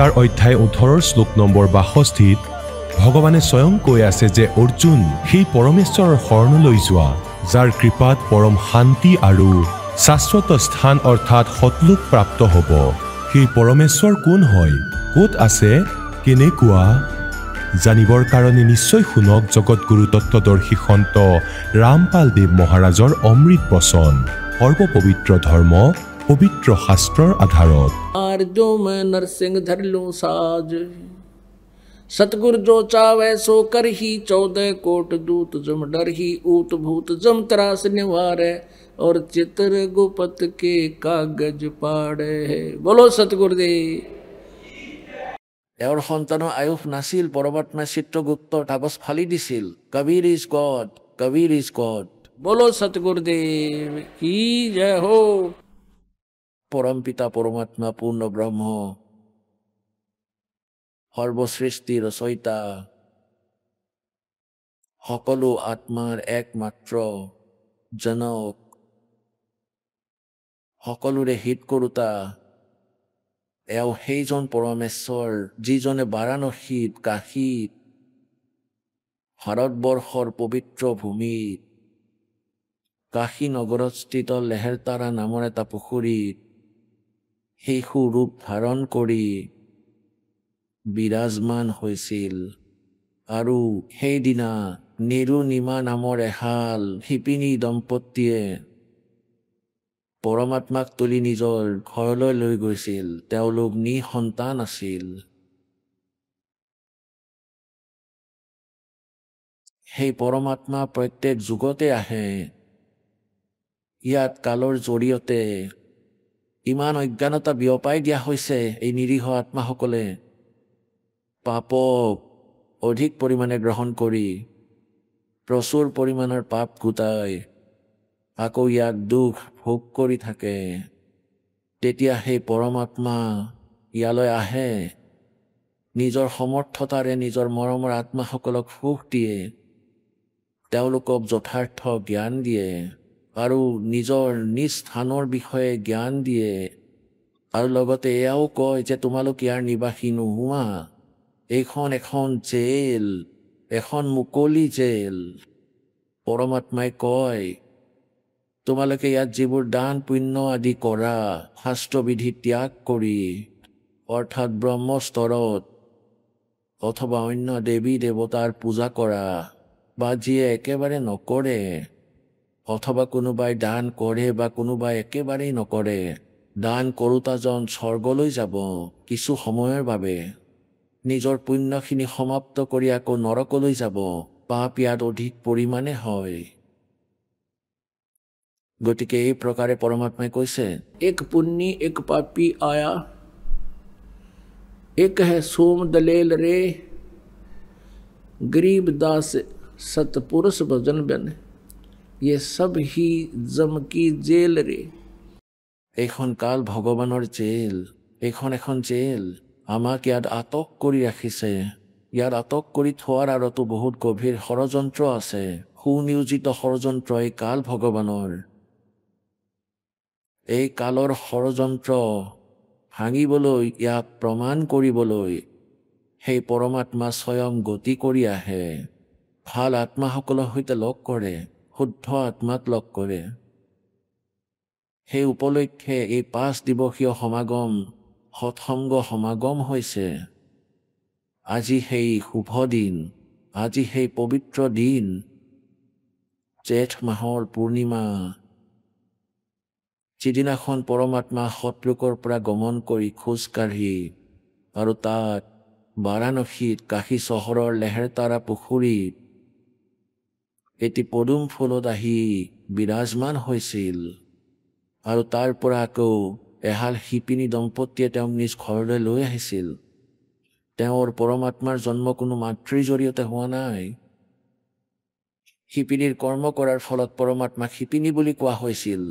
গীতাৰ অধ্যায় 18 শ্লোক নম্বৰ 62 ভগৱানে স্বয়ং কৈ আছে যে অৰ্জুন সেই পৰমেশ্বৰৰ শৰণলৈ যোৱা যাৰ কৃপাত পৰম শান্তি আৰু শাশ্বত স্থান অৰ্থাৎ সতলোক প্ৰাপ্ত হ'ব। সেই পৰমেশ্বৰ কোন হয়, ক'ত আছে, কেনেকুৱা জানিবৰ কাৰণে নিশ্চয় শুনক জগতগুৰু তত্ত্বদৰ্শী সন্ত ৰামপাল দেৱ মহাৰাজৰ অমৃত বচন। সৰ্বপবিত্ৰ ধৰ্ম পবিত্ৰ শাস্ত্ৰৰ আধাৰত। जो मैं नरसिंह धर लूं साज, सतगुर जो चावै सो कर ही, 14 कोट दूत जम डर ही, ऊत भूत जम त्रास निवारे, और चित्र गुपत के कागज पाड़े। बोलो सतगुरुदेव। এওঁৰ সন্তানৰ আয়ুস নাছিল, পৰমাত্মাই চিত্ৰগুপ্তৰ কাগজ ফালি দিছিল। কবিৰ ইজ গড, কবিৰ ইজ গড। বলো সতগুৰুদেৱ কি জয় হো। পৰম পিতা পৰমাত্মা পূৰ্ণ ব্ৰহ্ম সৰ্বসৃষ্টি ৰচয়িতা, সকলো আত্মাৰ একমাত্ৰ জনক, সকলোৰে হিত কৰোতা এওঁ সেইজন পৰমেশ্বৰ যিজনে বাৰাণসীত কাশীত ভাৰতবৰ্ষৰ পবিত্ৰ ভূমিত কাশী নগৰত স্থিত লেহেৰতাৰা নামৰ এটা পুখুৰীত শিশু ৰূপ ধাৰণ কৰি বিৰাজমান হৈছিল। আৰু সেইদিনা নিৰুনিমা নামৰ এহাল শিপিনী দম্পতীয়ে পৰমাত্মাক তুলি নিজৰ ঘৰলৈ লৈ গৈছিল। তেওঁলোক নিসন্তান আছিল। সেই পৰমাত্মা প্ৰত্যেক যুগতে আহে। ইয়াত কালৰ জৰিয়তে ইমান অজ্ঞানতা বিয়পাই দিয়া হৈছে। এই নিৰীহ আত্মাসকলে পাপক অধিক পৰিমাণে গ্ৰহণ কৰি প্ৰচুৰ পৰিমাণৰ পাপ গোটাই আকৌ ইয়াক দুখ ভোগ কৰি থাকে। তেতিয়া সেই পৰমাত্মা ইয়ালৈ আহে, নিজৰ সমৰ্থতাৰে নিজৰ মৰমৰ আত্মাসকলক সুখ দিয়ে, তেওঁলোকক যথাৰ্থ জ্ঞান দিয়ে আৰু নিজৰ নিজ স্থানৰ বিষয়ে জ্ঞান দিয়ে। আৰু লগতে এয়াও কয় যে তোমালোক ইয়াৰ নিবাসী নোহোৱা, এইখন এখন জেল, এখন মুকলি জেল। পৰমাত্মাই কয় তোমালোকে ইয়াত যিবোৰ দান পুণ্য আদি কৰা, শাস্ত্ৰবিধি ত্যাগ কৰি অৰ্থাৎ ব্ৰহ্মস্তৰত অথবা অন্য দেৱী দেৱতাৰ পূজা কৰা, বা যিয়ে একেবাৰে নকৰে, অথবা কোনোবাই দান কৰে বা কোনোবাই একেবাৰেই নকৰে, দান কৰোতাজন স্বৰ্গলৈ যাব কিছু সময়ৰ বাবে, নিজৰ পুণ্যখিনি সমাপ্ত কৰি আকৌ নৰকলৈ যাব। পাপ ইয়াত অধিক পৰিমাণে হয়। গতিকে এই প্ৰকাৰে পৰমাত্মাই কৈছে এক পুণ্যি এক পাপী আয়া, एक है सोम दलेल रे, गरीब दास सतपुरुष भजन बन, ये सब ही जम की जेल रे। এইখন কাল ভগৱানৰ জেল, এইখন এখন জেল। আমাক ইয়াত আটক কৰি ৰাখিছে। ইয়াত আটক কৰি থোৱাৰ আঁৰতো বহুত গভীৰ ষড়যন্ত্ৰ আছে, সুনিয়োজিত ষড়যন্ত্ৰ এই কাল ভগৱানৰ। এই কালৰ ষড়যন্ত্ৰ ভাঙিবলৈ, ইয়াক প্ৰমাণ কৰিবলৈ সেই পৰমাত্মা স্বয়ং গতি কৰি আহে, ভাল আত্মাসকলৰ সৈতে লগ কৰে, শুদ্ধ আত্মাক লগ কৰে। সেই উপলক্ষে এই 5 দিৱসীয় সমাগম, সৎসংগ সমাগম হৈছে। আজি সেই শুভ দিন, আজি সেই পবিত্ৰ দিন, জেঠ মাহৰ পূৰ্ণিমা, যিদিনাখন পৰমাত্মা সতলোকৰ পৰা গমন কৰি খোজকাঢ়ি আৰু তাত বাৰাণসীত কাশী চহৰৰ লেহেৰতাৰা পুখুৰীত এটি পদুম ফুলত আহি বিৰাজমান হৈছিল। আৰু তাৰ পৰা আকৌ এহাল শিপিনী দম্পতীয়ে তেওঁক নিজ ঘৰলৈ লৈ আহিছিল। তেওঁৰ পৰমাত্মাৰ জন্ম কোনো মাতৃৰ জৰিয়তে হোৱা নাই। শিপিনীৰ কৰ্ম কৰাৰ ফলত পৰমাত্মাক শিপিনী বুলি কোৱা হৈছিল।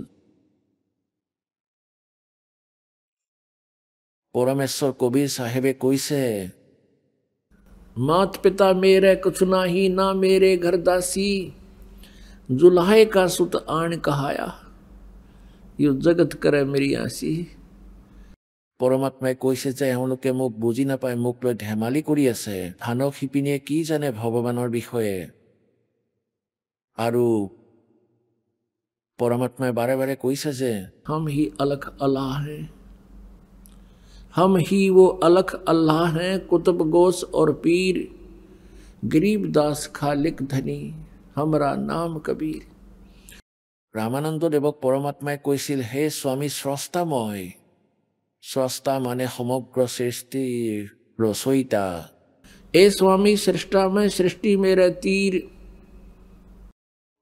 परमेश्वर कबीर साहेबे কৈছে मात पिता मेरे कुछ नाही, ना मेरे घर दासी, जुल्हाए का सुत आन कहाया, यो जगत करे मेरी आसी। পৰমাত্মাই কৈছে যে এওঁলোকে মোক বুজি নাপায়, মোক লৈ ধেমালি কৰি আছে, ধানক শিপিনীয়ে কি জানে ভগৱানৰ বিষয়ে। আৰু পৰমাত্মাই বাৰে বাৰে কৈছে যে हम ही अलख अल्लाह हैं, हम ही वो अलख अल्लाह हैं, कुतुब गोस और पीर, गरीब दास खालिक धनी, हमरा नाम कबीर। ৰামানন্দ দেৱক পৰমাত্মাই কৈছিল, হে স্বামী স্ৰষ্টাময়, স্ৰষ্টা মানে সমগ্ৰ সৃষ্টিৰ ৰচয়িতা, এ স্বামী সৃষ্টাময় সৃষ্টি মেৰে তীৰ।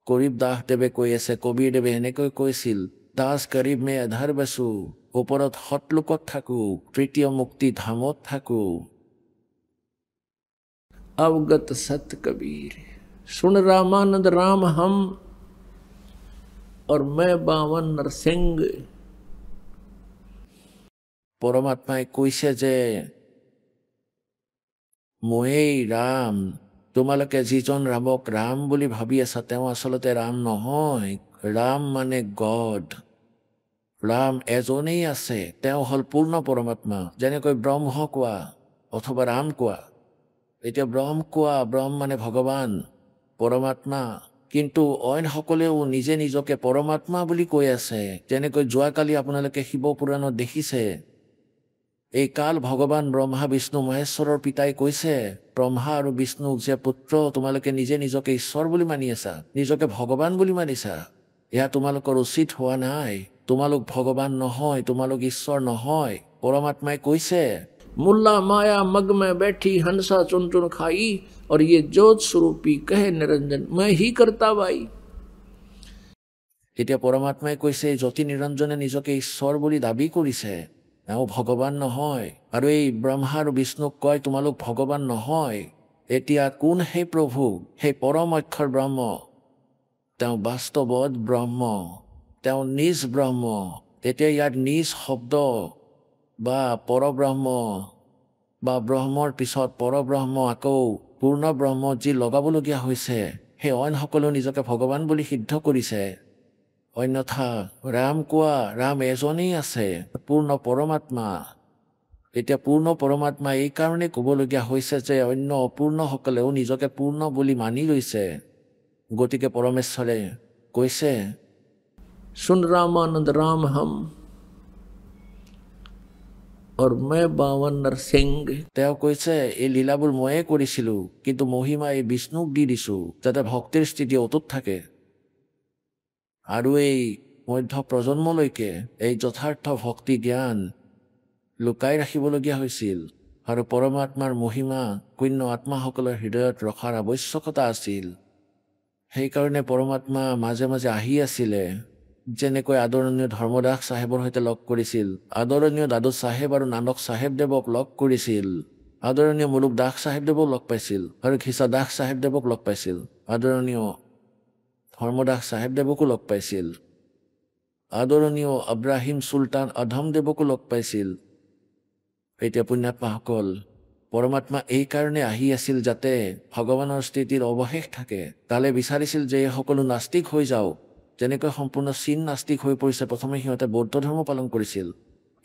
গৰীব দাসদেৱে কৈ আছে, কবীৰদেৱে এনেকৈ কৈছিল, দাস গৰীব মে আধাৰ বাচো, ওপৰত সৎলোকত থাকো, তৃতীয় মুক্তি ধামত থাকো। अवगत सत कबीर, सुन रामानंद राम हम, और मैं बावन नरसिंह। পৰমাত্মাই কৈছে যে ময়েই ৰাম, তোমালোকে যিজন ৰামক ৰাম বুলি ভাবি আছা তেওঁ আচলতে ৰাম নহয়। ৰাম মানে গড, ৰাম এজনেই আছে, তেওঁ হ'ল পূৰ্ণ পৰমাত্মা। যেনেকৈ ব্ৰহ্ম কোৱা অথবা ৰাম কোৱা, এতিয়া ব্ৰহ্ম কোৱা, ব্ৰহ্ম মানে ভগৱান পৰমাত্মা, কিন্তু অইনসকলেও নিজে নিজকে পৰমাত্মা বুলি কৈ আছে। যেনেকৈ যোৱাকালি আপোনালোকে শিৱ পুৰাণত দেখিছে, এই কাল ভগৱান ব্ৰহ্মা বিষ্ণু মহেশ্বৰৰ পিতাই কৈছে ব্ৰহ্মা আৰু বিষ্ণুক যে পুত্ৰ, তোমালোকে নিজে নিজকে ঈশ্বৰ বুলি মানি আছা, নিজকে ভগৱান বুলি মানিছা, এয়া তোমালোকৰ উচিত হোৱা নাই। তোমালোক ভগৱান নহয়, তোমালোক ঈশ্বৰ নহয়। পৰমাত্মাই কৈছে, मुल्ला माया मग में बैठी हंसा चुन चुन खाई, और ये जोत स्वरूपी कहे निरंजन मैं ही करता बाई। এতিয়া পৰমাত্মাই কৈছে জ্যোতি নিৰঞ্জনে নিজকে ঈশ্বৰ বুলি দাবী কৰিছে, এওঁ ভগৱান নহয়। আৰু এই ব্ৰহ্মা আৰু বিষ্ণুক কয় তোমালোক ভগৱান নহয়। এতিয়া কোন সেই প্ৰভু, সেই পৰম অক্ষৰ ব্ৰহ্ম, তেওঁ বাস্তৱত ব্ৰহ্ম, তেওঁ নিজ ব্ৰহ্ম। তেতিয়া ইয়াত নিজ শব্দ বা পৰব্ৰহ্ম বা ব্ৰহ্মৰ পিছত পৰব্ৰহ্ম আকৌ পূৰ্ণ ব্ৰহ্ম যি লগাবলগীয়া হৈছে, সেই অইনসকলেও নিজকে ভগৱান বুলি সিদ্ধ কৰিছে। অন্যথা ৰাম কোৱা, ৰাম এজনেই আছে, পূৰ্ণ পৰমাত্মা। এতিয়া পূৰ্ণ পৰমাত্মা এইকাৰণে ক'বলগীয়া হৈছে যে অন্য অপূৰ্ণসকলেও নিজকে পূৰ্ণ বুলি মানি লৈছে। গতিকে পৰমেশ্বৰে কৈছে, सुन रामानंद राम हम, और मैं बावन नरसिंह। তেওঁ কৈছে এই লীলাবোৰ ময়ে কৰিছিলোঁ, কিন্তু মহিমা এই বিষ্ণুক দি দিছোঁ যাতে ভক্তিৰ স্থিতি অটুট থাকে। আৰু এই মধ্য প্ৰজন্মলৈকে এই যথাৰ্থ ভক্তি জ্ঞান লুকাই ৰাখিবলগীয়া হৈছিল। আৰু পৰমাত্মাৰ মহিমা পুণ্য আত্মাসকলৰ হৃদয়ত ৰখাৰ আৱশ্যকতা আছিল। সেইকাৰণে পৰমাত্মা মাজে মাজে আহি আছিলে। যেনেকৈ আদৰণীয় ধৰ্মদাস চাহেবৰ সৈতে লগ কৰিছিল, আদৰণীয় দাদু চাহেব আৰু নানক চাহেবদেৱক লগ কৰিছিল, আদৰণীয় মুলুক দাস চাহেবদেৱক লগ পাইছিল, আৰু খিচা দাস চাহেবদেৱক লগ পাইছিল, আদৰণীয় ধৰ্মদাস চাহেবদেৱকো লগ পাইছিল, আদৰণীয় আব্ৰাহিম চুলতান আধমদেৱকো লগ পাইছিল। এতিয়া পুণ্যাত্মাসকল, পৰমাত্মা এইকাৰণে আহি আছিল যাতে ভগৱানৰ স্থিতিৰ অৱশেষ থাকে। তালে বিচাৰিছিল যে এই সকলো নাস্তিক হৈ যাওক। যেনেকৈ সম্পূৰ্ণ চীন নাস্তিক হৈ পৰিছে, প্ৰথমে সিহঁতে বৌদ্ধ ধৰ্ম পালন কৰিছিল।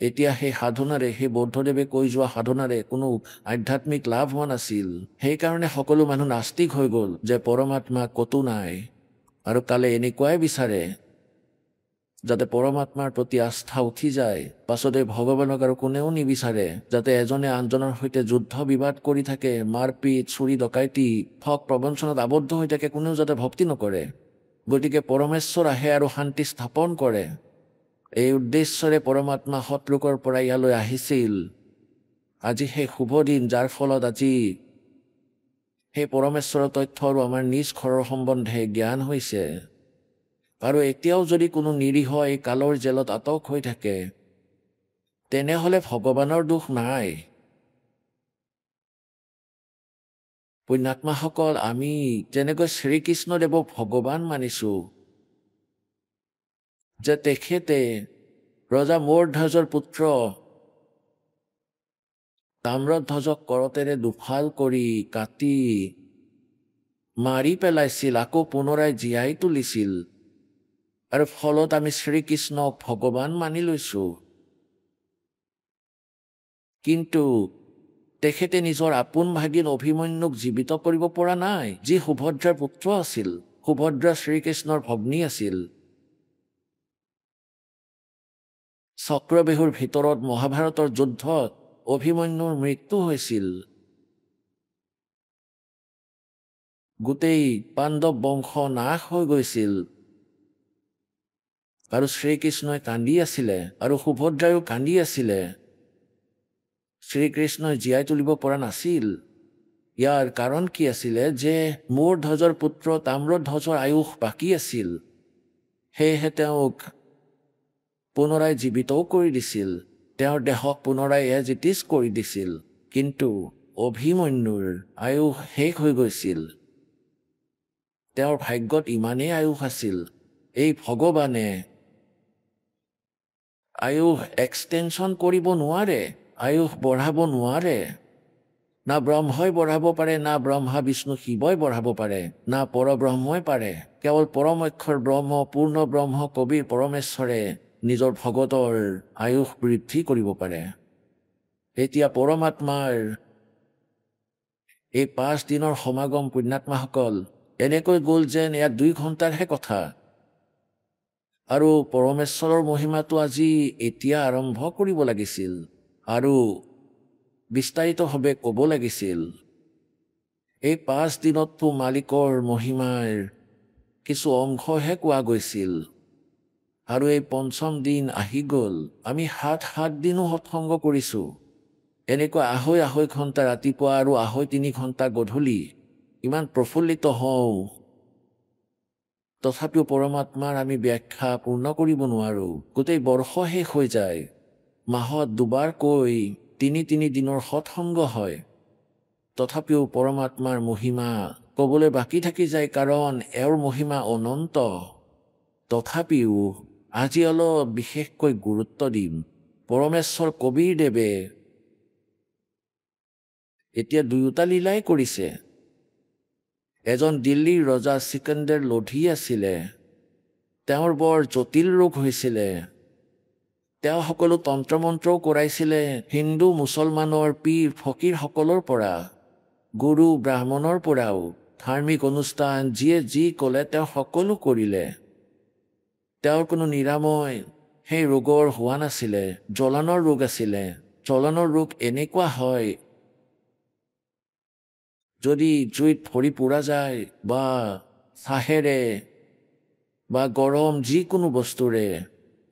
এতিয়া সেই সাধনাৰে, সেই বৌদ্ধদেৱে কৈ যোৱা সাধনাৰে কোনো আধ্যাত্মিক লাভ হোৱা নাছিল। সেইকাৰণে সকলো মানুহ নাস্তিক হৈ গ'ল যে পৰমাত্মা ক'তো নাই। আৰু কালে এনেকুৱাই বিচাৰে যাতে পৰমাত্মাৰ প্ৰতি আস্থা উঠি যায়। পাছতে ভগৱানক আৰু কোনেও নিবিচাৰে যাতে এজনে আনজনৰ সৈতে যুদ্ধ বিবাদ কৰি থাকে, মাৰপিট, চুৰি ডকাইতি, ঠগ প্ৰবঞ্চনাত আবদ্ধ হৈ থাকে, কোনেও যাতে ভক্তি নকৰে। গতিকে পৰমেশ্বৰ আহে আৰু শান্তি স্থাপন কৰে। এই উদ্দেশ্যৰে পৰমাত্মা সৎলোকৰ পৰা ইয়ালৈ আহিছিল। আজি সেই শুভ দিন, যাৰ ফলত আজি সেই পৰমেশ্বৰৰ তথ্য আৰু আমাৰ নিজ ঘৰৰ সম্বন্ধে জ্ঞান হৈছে। আৰু এতিয়াও যদি কোনো নিৰীহ এই কালৰ জেলত আটক হৈ থাকে, তেনেহ'লে ভগৱানৰ দোষ নাই। পুণ্যাত্মাসকল, আমি যেনেকৈ শ্ৰীকৃষ্ণদেৱক ভগৱান মানিছোঁ, যে তেখেতে ৰজা মূৰধ্বজৰ পুত্ৰ তাম্ৰধ্বজক কৰতেৰে দুফাল কৰি কাটি মাৰি পেলাইছিল, আকৌ পুনৰাই জীয়াই তুলিছিল, আৰু ফলত আমি শ্ৰীকৃষ্ণক ভগৱান মানি লৈছোঁ। কিন্তু তেখেতে নিজৰ আপোন ভাগিন অভিমন্যুক জীৱিত কৰিব পৰা নাই, যি সুভদ্ৰাৰ পুত্ৰ আছিল। সুভদ্ৰা শ্ৰীকৃষ্ণৰ ভগ্নী আছিল। চক্ৰবেহুৰ ভিতৰত মহাভাৰতৰ যুদ্ধত অভিমন্যুৰ মৃত্যু হৈছিল। গোটেই পাণ্ডৱ বংশ নাশ হৈ গৈছিল আৰু শ্ৰীকৃষ্ণই কান্দি আছিলে আৰু সুভদ্ৰায়ো কান্দি আছিলে। শ্ৰীকৃষ্ণই জীয়াই তুলিব পৰা নাছিল। ইয়াৰ কাৰণ কি আছিলে যে মোৰ ধ্বজৰ পুত্ৰ তাম্ৰধ্বজৰ আয়ুস বাকী আছিল। সেয়েহে তেওঁক পুনৰাই জীৱিতও কৰি দিছিল, তেওঁৰ দেহক পুনৰাই এজ ইট ইজ কৰি দিছিল। কিন্তু অভিমন্যুৰ আয়ুস শেষ হৈ গৈছিল। তেওঁৰ ভাগ্যত ইমানেই আয়ুস আছিল। এই ভগৱানে আয়ুস এক্সটেনশ্যন কৰিব নোৱাৰে, আয়ুস বঢ়াব নোৱাৰে। না ব্ৰহ্মই বঢ়াব পাৰে, না ব্ৰহ্মা বিষ্ণু শিৱই বঢ়াব পাৰে, না পৰব্ৰহ্মই পাৰে। কেৱল পৰম অক্ষৰ ব্ৰহ্ম, পূৰ্ণ ব্ৰহ্ম কবিৰ পৰমেশ্বৰে নিজৰ ভগতৰ আয়ুস বৃদ্ধি কৰিব পাৰে। এতিয়া পৰমাত্মাৰ এই 5 দিনৰ সমাগম পুণ্যাত্মাসকল এনেকৈ গ'ল যেন ইয়াত 2 ঘণ্টাৰহে কথা। আৰু পৰমেশ্বৰৰ মহিমাটো আজি এতিয়া আৰম্ভ কৰিব লাগিছিল আৰু বিস্তাৰিতভাৱে ক'ব লাগিছিল। এই 5 দিনততো মালিকৰ মহিমাৰ কিছু অংশহে কোৱা গৈছিল। আৰু এই 5ম দিন আহি গ'ল। আমি 7 দিনো সৎসংগ কৰিছোঁ। এনেকুৱা আঢ়ৈ ঘণ্টা ৰাতিপুৱা আৰু 3.5 ঘণ্টা গধূলি ইমান প্ৰফুল্লিত হওঁ, তথাপিও পৰমাত্মাৰ আমি ব্যাখ্যা পূৰ্ণ কৰিব নোৱাৰোঁ। গোটেই বৰ্ষ শেষ হৈ যায়। মাহত 2 বাৰকৈ 3 দিনৰ সৎসংগ হয়, তথাপিও পৰমাত্মাৰ মহিমা ক'বলৈ বাকী থাকি যায়, কাৰণ এওঁৰ মহিমা অনন্ত। তথাপিও আজি অলপ বিশেষকৈ গুৰুত্ব দিম। পৰমেশ্বৰ কবিৰ দেৱে এতিয়া 2টা লীলাই কৰিছে। এজন দিল্লীৰ ৰজা চিকান্দাৰ লোধি আছিলে। তেওঁৰ বৰ জটিল ৰোগ হৈছিলে। তেওঁ সকলো তন্ত্ৰ মন্ত্ৰও কৰাইছিলে হিন্দু মুছলমানৰ পীৰ ফকীৰসকলৰ পৰা, গুৰু ব্ৰাহ্মণৰ পৰাও। ধাৰ্মিক অনুষ্ঠান যিয়ে যি ক'লে তেওঁ সকলো কৰিলে। তেওঁৰ কোনো নিৰাময় সেই ৰোগৰ হোৱা নাছিলে। জ্বলনৰ ৰোগ আছিলে। জ্বলনৰ ৰোগ এনেকুৱা হয়, যদি জুইত ভৰি পোৰা যায় বা চাহেৰে বা গৰম যিকোনো বস্তুৰে,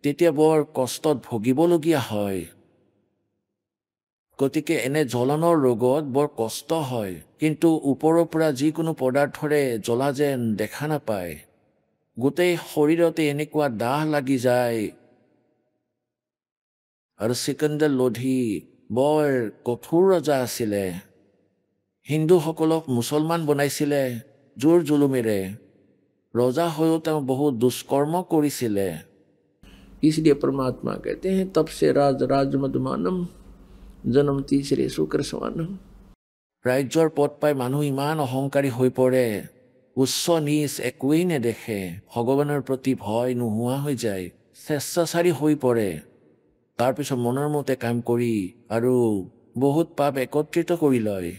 তেতিয়া বৰ কষ্টত ভুগিবলগীয়া হয়। গতিকে এনে জ্বলনৰ ৰোগত বৰ কষ্ট হয়, কিন্তু ওপৰৰ পৰা যিকোনো পদাৰ্থৰে জ্বলা যেন দেখা নাপায়। গোটেই শৰীৰতে এনেকুৱা দাহ লাগি যায়। আৰু চিকান্দাৰ লোধি বৰ কঠোৰ ৰজা আছিলে। হিন্দুসকলক মুছলমান বনাইছিলে জোৰ জুলুমেৰে। ৰজা হৈও তেওঁ বহুত দুষ্কৰ্ম কৰিছিলে। इसलिए परमात्मा कहते हैं तब से राज मधुमानम जन्म तीसरे शुक्र सवानम। ৰাজ্যৰ পদ পাই মানুহ ইমান অহংকাৰী হৈ পৰে, উচ্চ নীচ একোৱেই নেদেখে, ভগৱানৰ প্ৰতি ভয় নোহোৱা হৈ যায়, স্বেচ্ছাচাৰী হৈ পৰে। তাৰপিছত মনৰ মতে কাম কৰি আৰু বহুত পাপ একত্ৰিত কৰি লয়।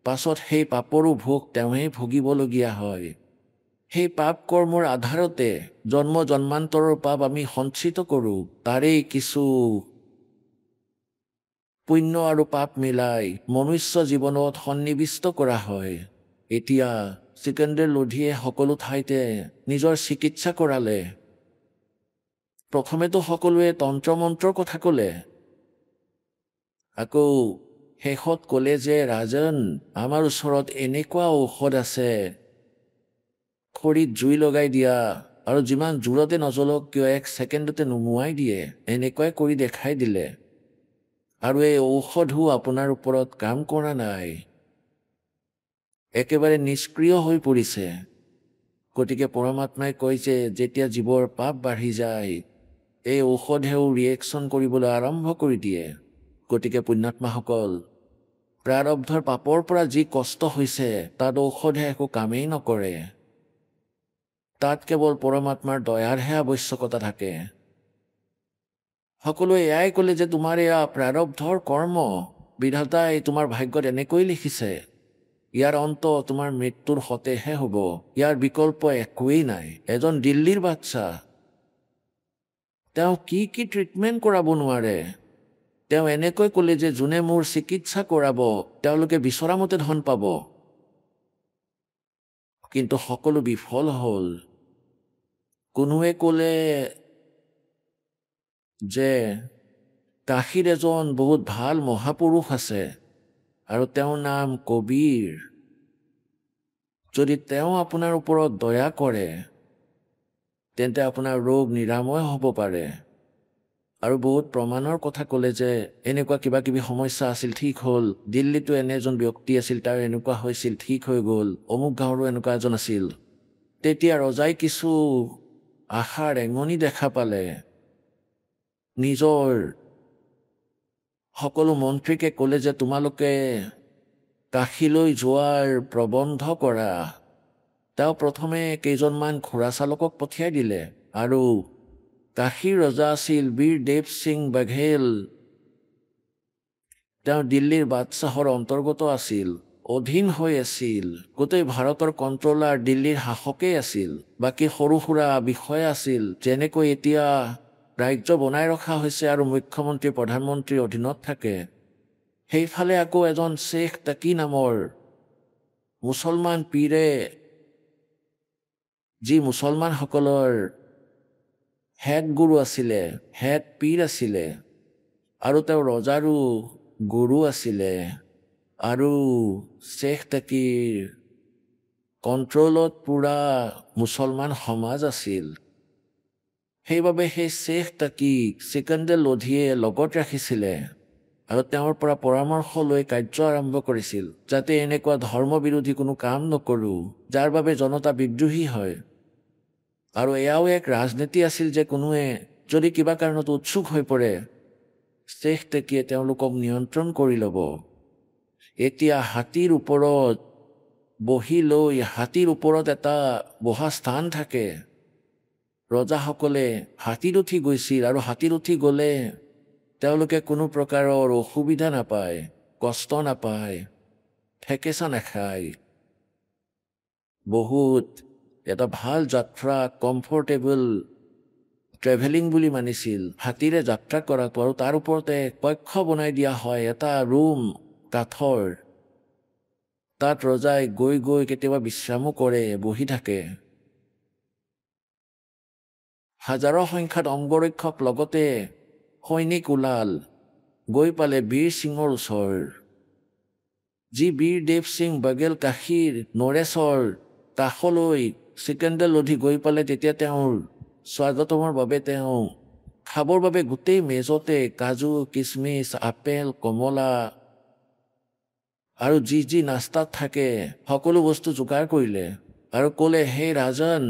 পাছত সেই পাপৰো ভোগ তেওঁহে ভুগিবলগীয়া হয়। সেই পাপ কৰ্মৰ আধাৰতে জন্ম জন্মান্তৰৰ পাপ আমি সঞ্চিত কৰোঁ। তাৰেই কিছু পুণ্য আৰু পাপ মিলাই মনুষ্য জীৱনত সন্নিৱিষ্ট কৰা হয়। এতিয়া চিকান্দাৰ লোধিয়ে সকলো ঠাইতে নিজৰ চিকিৎসা কৰালে। প্ৰথমেতো সকলোৱে তন্ত্ৰ মন্ত্ৰৰ কথা ক'লে। আকৌ শেষত ক'লে যে ৰাজন, আমাৰ ওচৰত এনেকুৱা ঔষধ আছে, খৰিত জুই লগাই দিয়া আৰু যিমান জোৰতে নজ্বলক কিয় 1 ছেকেণ্ডতে নুমুৱাই দিয়ে, এনেকুৱাই কৰি দেখাই দিলে। আৰু এই ঔষধো আপোনাৰ ওপৰত কাম কৰা নাই, একেবাৰে নিষ্ক্ৰিয় হৈ পৰিছে। গতিকে পৰমাত্মাই কয় যে যেতিয়া জীৱৰ পাপ বাঢ়ি যায়, এই ঔষধেও ৰিয়েকশ্যন কৰিবলৈ আৰম্ভ কৰি দিয়ে। গতিকে পুণ্যাত্মাসকল, প্ৰাৰব্ধৰ পাপৰ পৰা যি কষ্ট হৈছে তাত ঔষধে একো কামেই নকৰে। তাত কেৱল পৰমাত্মাৰ দয়াৰহে আৱশ্যকতা থাকে। সকলোৱে এয়াই ক'লে যে তোমাৰ এয়া প্ৰাৰব্ধৰ কৰ্ম, বিধাতাই তোমাৰ ভাগ্যত এনেকৈ লিখিছে, ইয়াৰ অন্ত তোমাৰ মৃত্যুৰ সতেহে হ'ব, ইয়াৰ বিকল্প একোৱেই নাই। এজন দিল্লীৰ বাচ্চা, তেওঁ কি ট্ৰিটমেণ্ট কৰাব নোৱাৰে। তেওঁ এনেকৈ ক'লে যে যোনে মোৰ চিকিৎসা কৰাব তেওঁলোকে বিচৰা মতে ধন পাব, কিন্তু সকলো বিফল হ'ল। কোনোৱে ক'লে যে কাশীৰ এজন বহুত ভাল মহাপুৰুষ আছে আৰু তেওঁৰ নাম কবীৰ, যদি তেওঁ আপোনাৰ ওপৰত দয়া কৰে তেন্তে আপোনাৰ ৰোগ নিৰাময় হ'ব পাৰে। আৰু বহুত প্ৰমাণৰ কথা ক'লে যে এনেকুৱা কিবা কিবি সমস্যা আছিল, ঠিক হ'ল। দিল্লীতো এনে এজন ব্যক্তি আছিল, তাৰ এনেকুৱা হৈছিল, ঠিক হৈ গ'ল। অমুক গাঁৱৰো এনেকুৱা এজন আছিল। তেতিয়া ৰজাই কিছু আশাৰ ৰেঙনি দেখা পালে। নিজৰ সকলো মন্ত্ৰীকে ক'লে যে তোমালোকে কাশীলৈ যোৱাৰ প্ৰবন্ধ কৰা। তেওঁ প্ৰথমে কেইজনমান ঘোঁৰা চালকক পঠিয়াই দিলে, আৰু কাশীৰ ৰজা আছিল বীৰদেৱ সিং বাঘেল। তেওঁ দিল্লীৰ বাদশ্বাহৰ অন্তৰ্গত আছিল, অধীন হৈ আছিল। গোটেই ভাৰতৰ কণ্ট্ৰলাৰ দিল্লীৰ শাসকেই আছিল। বাকী সৰু সুৰা বিষয় আছিল, যেনেকৈ এতিয়া ৰাজ্য বনাই ৰখা হৈছে আৰু মুখ্যমন্ত্ৰী প্ৰধানমন্ত্ৰীৰ অধীনত থাকে। সেইফালে আকৌ এজন শ্বেখ তাকি নামৰ মুছলমান পীৰে, যি মুছলমানসকলৰ হেড গুৰু আছিলে, হেড পীৰ আছিলে, আৰু তেওঁ ৰজাৰো গুৰু আছিলে। আৰু শ্বেখ তাকিৰ কণ্ট্ৰলত পূৰা মুছলমান সমাজ আছিল। সেইবাবে সেই শ্বেখ তাকিক চিকান্দাৰ লোধীয়ে লগত ৰাখিছিলে আৰু তেওঁৰ পৰা পৰামৰ্শ লৈ কাৰ্য আৰম্ভ কৰিছিল, যাতে এনেকুৱা ধৰ্মবিৰোধী কোনো কাম নকৰোঁ যাৰ বাবে জনতা বিদ্ৰোহী হয়। আৰু এয়াও এক ৰাজনীতি আছিল যে কোনোৱে যদি কিবা কাৰণত উৎসুক হৈ পৰে, শ্বেখ তাকিয়ে তেওঁলোকক নিয়ন্ত্ৰণ কৰি ল'ব। এতিয়া হাতীৰ ওপৰত বহি লৈ, হাতীৰ ওপৰত এটা বহা স্থান থাকে। ৰজাসকলে হাতীত উঠি গৈছিল, আৰু হাতীত উঠি গ'লে তেওঁলোকে কোনো প্ৰকাৰৰ অসুবিধা নাপায়, কষ্ট নাপায়, ঠেকেচা নাখায়। বহুত এটা ভাল যাত্ৰা, কমফৰ্টেবল ট্ৰেভেলিং বুলি মানিছিল হাতীৰে যাত্ৰা কৰাটো। আৰু তাৰ ওপৰতে কক্ষ বনাই দিয়া হয়, এটা ৰুম কাঠৰ। তাত ৰজাই গৈ গৈ কেতিয়াবা বিশ্ৰামো কৰে, বহি থাকে। হাজাৰৰ সংখ্যাত অংগৰক্ষক লগতে সৈনিক ওলাল, গৈ পালে বীৰ সিঙৰ ওচৰ। যি বীৰদেৱ সিং বাঘেল কাশীৰ নৰেশৰ কাষলৈ চিকান্দাৰ লোধী গৈ পালে, তেতিয়া তেওঁৰ স্বাগতমৰ বাবে তেওঁ খাবৰ বাবে গোটেই মেজতে কাজু, কিচমিচ, আপেল, কমলা আৰু যি যি নাস্তাত থাকে সকলো বস্তু যোগাৰ কৰিলে আৰু ক'লে, হে ৰাজন,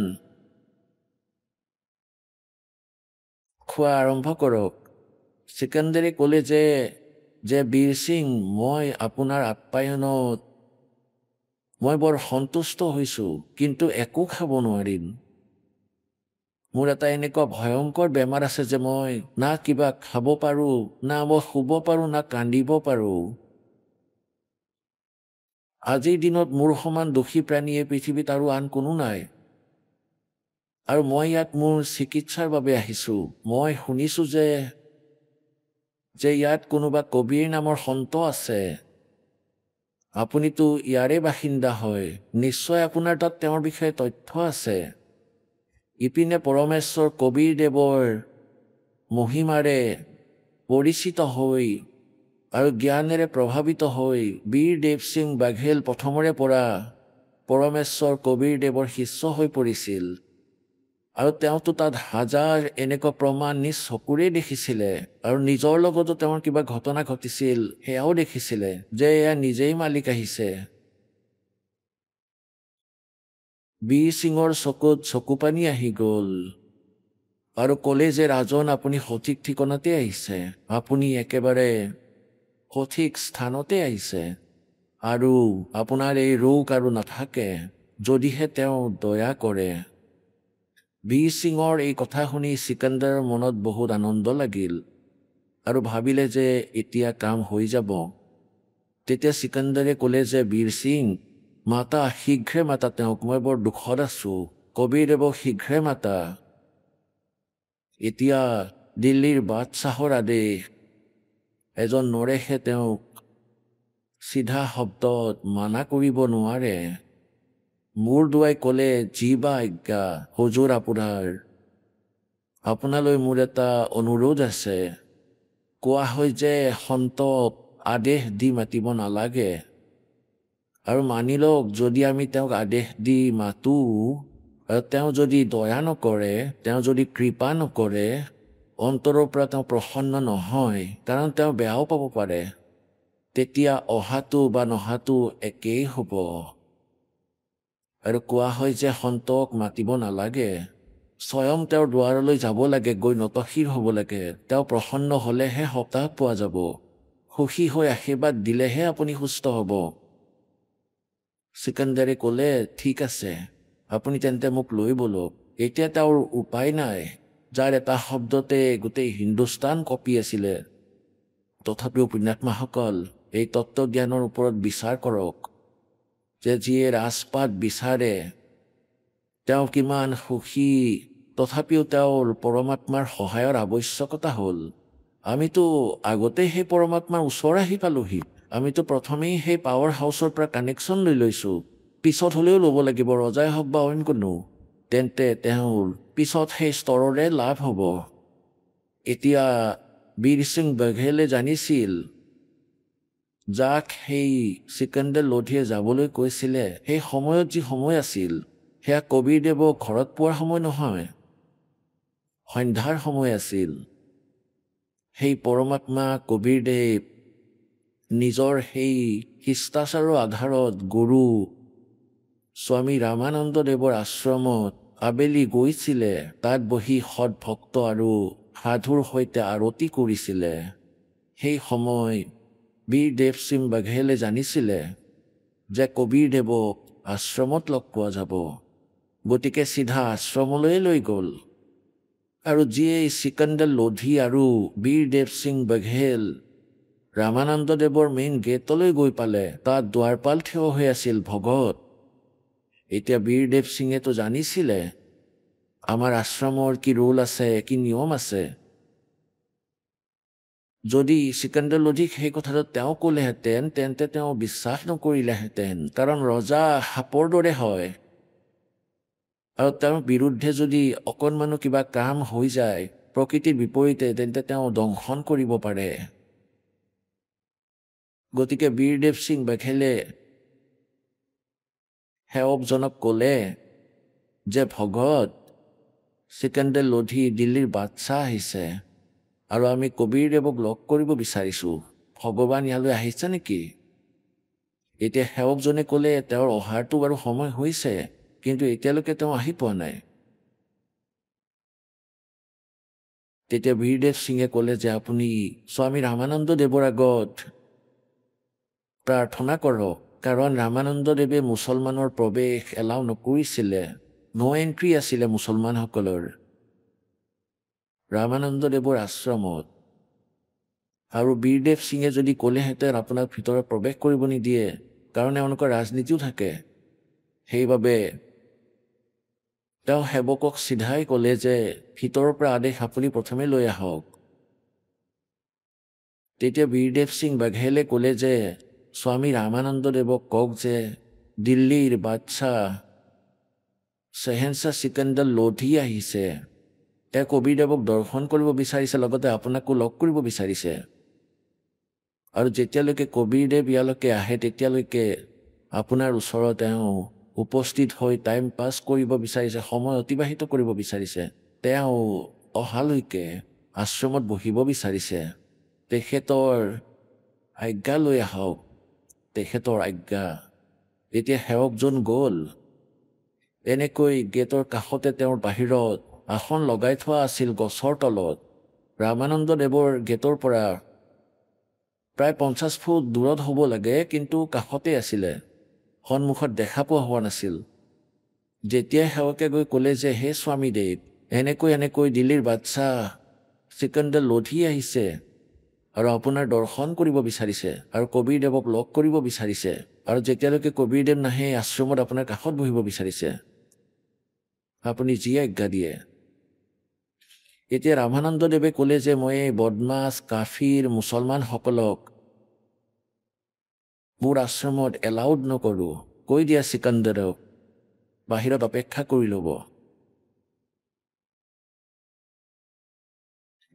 খোৱা আৰম্ভ কৰক। চিকান্দাৰে ক'লে যে বীৰ সিং, মই আপোনাৰ আপ্যায়নত মই বৰ সন্তুষ্ট হৈছোঁ, কিন্তু একো খাব নোৱাৰিম। মোৰ এটা এনেকুৱা ভয়ংকৰ বেমাৰ আছে যে মই না কিবা খাব পাৰোঁ, না মই শুব পাৰোঁ, না কান্দিব পাৰোঁ। আজিৰ দিনত মোৰ সমান দোষী প্ৰাণীয়ে পৃথিৱীত আৰু আন কোনো নাই, আৰু মই ইয়াত মোৰ চিকিৎসাৰ বাবে আহিছোঁ। মই শুনিছোঁ যে ইয়াত কোনোবা কবীৰ নামৰ সন্ত আছে। আপুনিতো ইয়াৰে বাসিন্দা হয়, নিশ্চয় আপোনাৰ তাত তেওঁৰ বিষয়ে তথ্য আছে। ইপিনে পৰমেশ্বৰ কবীৰ দেৱৰ মহিমাৰে পৰিচিত হৈ আৰু জ্ঞানেৰে প্ৰভাৱিত হৈ বীৰদেৱ সিং বাঘেল প্ৰথমৰে পৰা পৰমেশ্বৰ কবীৰ দেৱৰ শিষ্য হৈ পৰিছিল। আৰু তেওঁতো তাত হাজাৰ এনেকুৱা প্ৰমাণ নিজ চকুৰেই দেখিছিলে, আৰু নিজৰ লগতো তেওঁৰ কিবা ঘটনা ঘটিছিল সেয়াও দেখিছিলে, যে এয়া নিজেই মালিক আহিছে। বীৰ সিঙৰ চকুত চকুপানী আহি গ'ল আৰু ক'লে যে ৰাজন, আপুনি সঠিক ঠিকনাতে আহিছে, আপুনি একেবাৰে সঠিক স্থানতে আহিছে, আৰু আপোনাৰ এই ৰোগ আৰু নাথাকে যদিহে তেওঁ দয়া কৰে। বীৰ সিঙৰ এই কথা শুনি চিকান্দাৰৰ মনত বহুত আনন্দ লাগিল। আৰু ভাবিলে যে এতিয়া কাম হৈ যাব। তেতিয়া চিকান্দাৰে ক'লে যে বীৰ সিং মাতা, শীঘ্ৰে মাতা তেওঁক, মই বৰ দুখত আছোঁ। কবিৰদেৱক শীঘ্ৰে মাতা। এতিয়া দিল্লীৰ বাদশ্বাহৰ আদেশ। এজন নৰেশে তেওঁক চিধা শব্দত মানা কৰিব নোৱাৰে। মূৰ দুৱাই ক'লে, যি বা আজ্ঞা হুজুৰ আপোনালৈ মোৰ এটা অনুৰোধ আছে। কোৱা হয় যে সন্তক আদেশ দি মাতিব নালাগে, আৰু মানি লওক যদি আমি তেওঁক আদেশ দি মাতো আৰু তেওঁ যদি দয়া নকৰে, তেওঁ যদি কৃপা নকৰে, অন্তৰৰ পৰা তেওঁ প্ৰসন্ন নহয়, কাৰণ তেওঁ বেয়াও পাব পাৰে, তেতিয়া অহাটো বা নহাটো একেই হ'ব। আৰু কোৱা হয় যে সন্তক মাতিব নালাগে, স্বয়ং তেওঁৰ দুৱাৰলৈ যাব লাগে, গৈ নতশিৰ হ'ব লাগে। তেওঁ প্ৰসন্ন হ'লেহে সপ্তাহ পোৱা যাব, সুখী হৈ আশীৰ্বাদ দিলেহে আপুনি সুস্থ হ'ব। চিকান্দাৰে ক'লে, ঠিক আছে, আপুনি তেন্তে মোক লৈ বলক। এতিয়া তেওঁৰ উপায় নাই, যাৰ এটা শব্দতে গোটেই হিন্দুস্তান কঁপি আছিলে। তথাপিও পুণ্যাত্মাসকল, এই তত্ত্বজ্ঞানৰ ওপৰত বিচাৰ কৰক যে যিয়ে ৰাজপাট বিচাৰে তেওঁ কিমান সুখী, তথাপিও তেওঁৰ পৰমাত্মাৰ সহায়ৰ আৱশ্যকতা হ'ল। আমিতো আগতেই সেই পৰমাত্মাৰ ওচৰ আহি পালোহি। আমিতো প্ৰথমেই সেই পাৱাৰ হাউচৰ পৰা কানেকশ্যন লৈ লৈছোঁ, পিছত হ'লেও ল'ব লাগিব, ৰজাই হওক বা অইন কোনো। তেন্তে তেওঁৰ পিছত সেই স্তৰৰে লাভ হ'ব। এতিয়া বীৰ সিং বাঘেলে জানিছিল যাক সেই চিকান্দাৰ লোধীয়ে যাবলৈ কৈছিলে, সেই সময়ত যি সময় আছিল সেয়া কবিৰদেৱক ঘৰত পোৱাৰ সময় নহয়, সন্ধ্যাৰ সময় আছিল। সেই পৰমাত্মা কবিৰদেৱ নিজৰ সেই শিষ্টাচাৰৰ আধাৰত গুৰু স্বামী ৰামানন্দদেৱৰ আশ্ৰমত আবেলি গৈছিলে, তাত বহি সৎভক্ত আৰু সাধুৰ সৈতে আৰতি কৰিছিলে। সেই সময় বীৰদেৱ সিং বাঘেলে জানিছিলে যে কবিৰদেৱক আশ্ৰমত লগ পোৱা যাব, গতিকে চিধা আশ্ৰমলৈ লৈ গ'ল। আৰু যিয়ে চিকান্দাৰ লোধী আৰু বীৰদেৱ সিং বাঘেল ৰামানন্দদেৱৰ মেইন গেটলৈ গৈ পালে, তাত দুৱাৰপাল থিয় হৈ আছিল ভগত। এতিয়া বীৰদেৱ সিঙেতো জানিছিলে আমাৰ আশ্ৰমৰ কি ৰুল আছে, কি নিয়ম আছে। যদি চিকান্দাৰ লোধীক সেই কথাটো তেওঁ ক'লেহেঁতেন, তেন্তে তেওঁ বিশ্বাস নকৰিলেহেঁতেন, কাৰণ ৰজা সাপৰ দৰে হয়, আৰু তেওঁৰ বিৰুদ্ধে যদি অকণমানো কিবা কাম হৈ যায় প্ৰকৃতিৰ বিপৰীতে, তেন্তে তেওঁ দংশন কৰিব পাৰে। গতিকে বীৰদেৱ সিং বাঘেলে সেৱকজনক ক'লে যে ভগত, চিকান্দাৰ লোধী দিল্লীৰ বাদশ্বাহ আহিছে আৰু আমি কবিৰদেৱক লগ কৰিব বিচাৰিছোঁ, ভগৱান ইয়ালৈ আহিছে নেকি? এতিয়া সেৱকজনে ক'লে, তেওঁৰ অহাৰটো বাৰু সময় হৈছে, কিন্তু এতিয়ালৈকে তেওঁ আহি পোৱা নাই। তেতিয়া বীৰদেৱ সিঙে ক'লে যে আপুনি স্বামী ৰামানন্দদেৱৰ আগত প্ৰাৰ্থনা কৰক, কাৰণ ৰামানন্দদেৱে মুছলমানৰ প্ৰৱেশ এলাও নকৰিছিলে, ন' এণ্ট্ৰি আছিলে মুছলমানসকলৰ ৰামানন্দদেৱৰ আশ্ৰমত। আৰু বীৰদেৱ সিঙে যদি ক'লেহেঁতেন আপোনাক ভিতৰত প্ৰৱেশ কৰিব নিদিয়ে, কাৰণ এওঁলোকৰ ৰাজনীতিও থাকে, সেইবাবে তেওঁ সেৱকক চিধাই ক'লে যে ভিতৰৰ পৰা আদেশ আপুনি প্ৰথমে লৈ আহক। তেতিয়া বীৰদেৱ সিং বাঘেলে ক'লে যে স্বামী ৰামানন্দদেৱক কওক যে দিল্লীৰ বাদশ্বাহ শ্বেহেনশ্বাহ চিকান্দাৰ লোধী আহিছে, তেওঁ কবিৰদেৱক দৰ্শন কৰিব বিচাৰিছে, লগতে আপোনাকো লগ কৰিব বিচাৰিছে। আৰু যেতিয়ালৈকে কবিৰদেৱ ইয়ালৈকে আহে, তেতিয়ালৈকে আপোনাৰ ওচৰত তেওঁ উপস্থিত হৈ টাইম পাছ কৰিব বিচাৰিছে, সময় অতিবাহিত কৰিব বিচাৰিছে। তেওঁ অহালৈকে আশ্ৰমত বহিব বিচাৰিছে, তেখেতৰ আজ্ঞা লৈ আহক, তেখেতৰ আজ্ঞা। এতিয়া সেৱকজন গ'ল। এনেকৈ গেটৰ কাষতে তেওঁৰ বাহিৰত আসন লগাই থোৱা আছিল গছৰ তলত। ৰামানন্দদেৱৰ গেটৰ পৰা প্ৰায় 50 ফুট দূৰত হ'ব লাগে, কিন্তু কাষতে আছিলে, সন্মুখত দেখা পোৱা হোৱা নাছিল। যেতিয়াই সেৱকে গৈ ক'লে যে হে স্বামীদেৱ, এনেকৈ দিল্লীৰ বাদশ্বাহ চিকান্দাৰ লোধী আহিছে, আৰু আপোনাৰ দৰ্শন কৰিব বিচাৰিছে আৰু কবিৰদেৱক লগ কৰিব বিচাৰিছে আৰু যেতিয়ালৈকে কবিৰদেৱ নাহে আশ্ৰমত আপোনাৰ কাষত বহিব বিচাৰিছে আপুনি যি আজ্ঞা দিয়ে এতিয়া ৰামানন্দদেৱে ক'লে যে মই বদমাছ কাফিৰ মুছলমানসকলক মোৰ আশ্ৰমত এলাউড নকৰোঁ কৈ দিয়া চিকান্দাৰক বাহিৰত অপেক্ষা কৰি ল'ব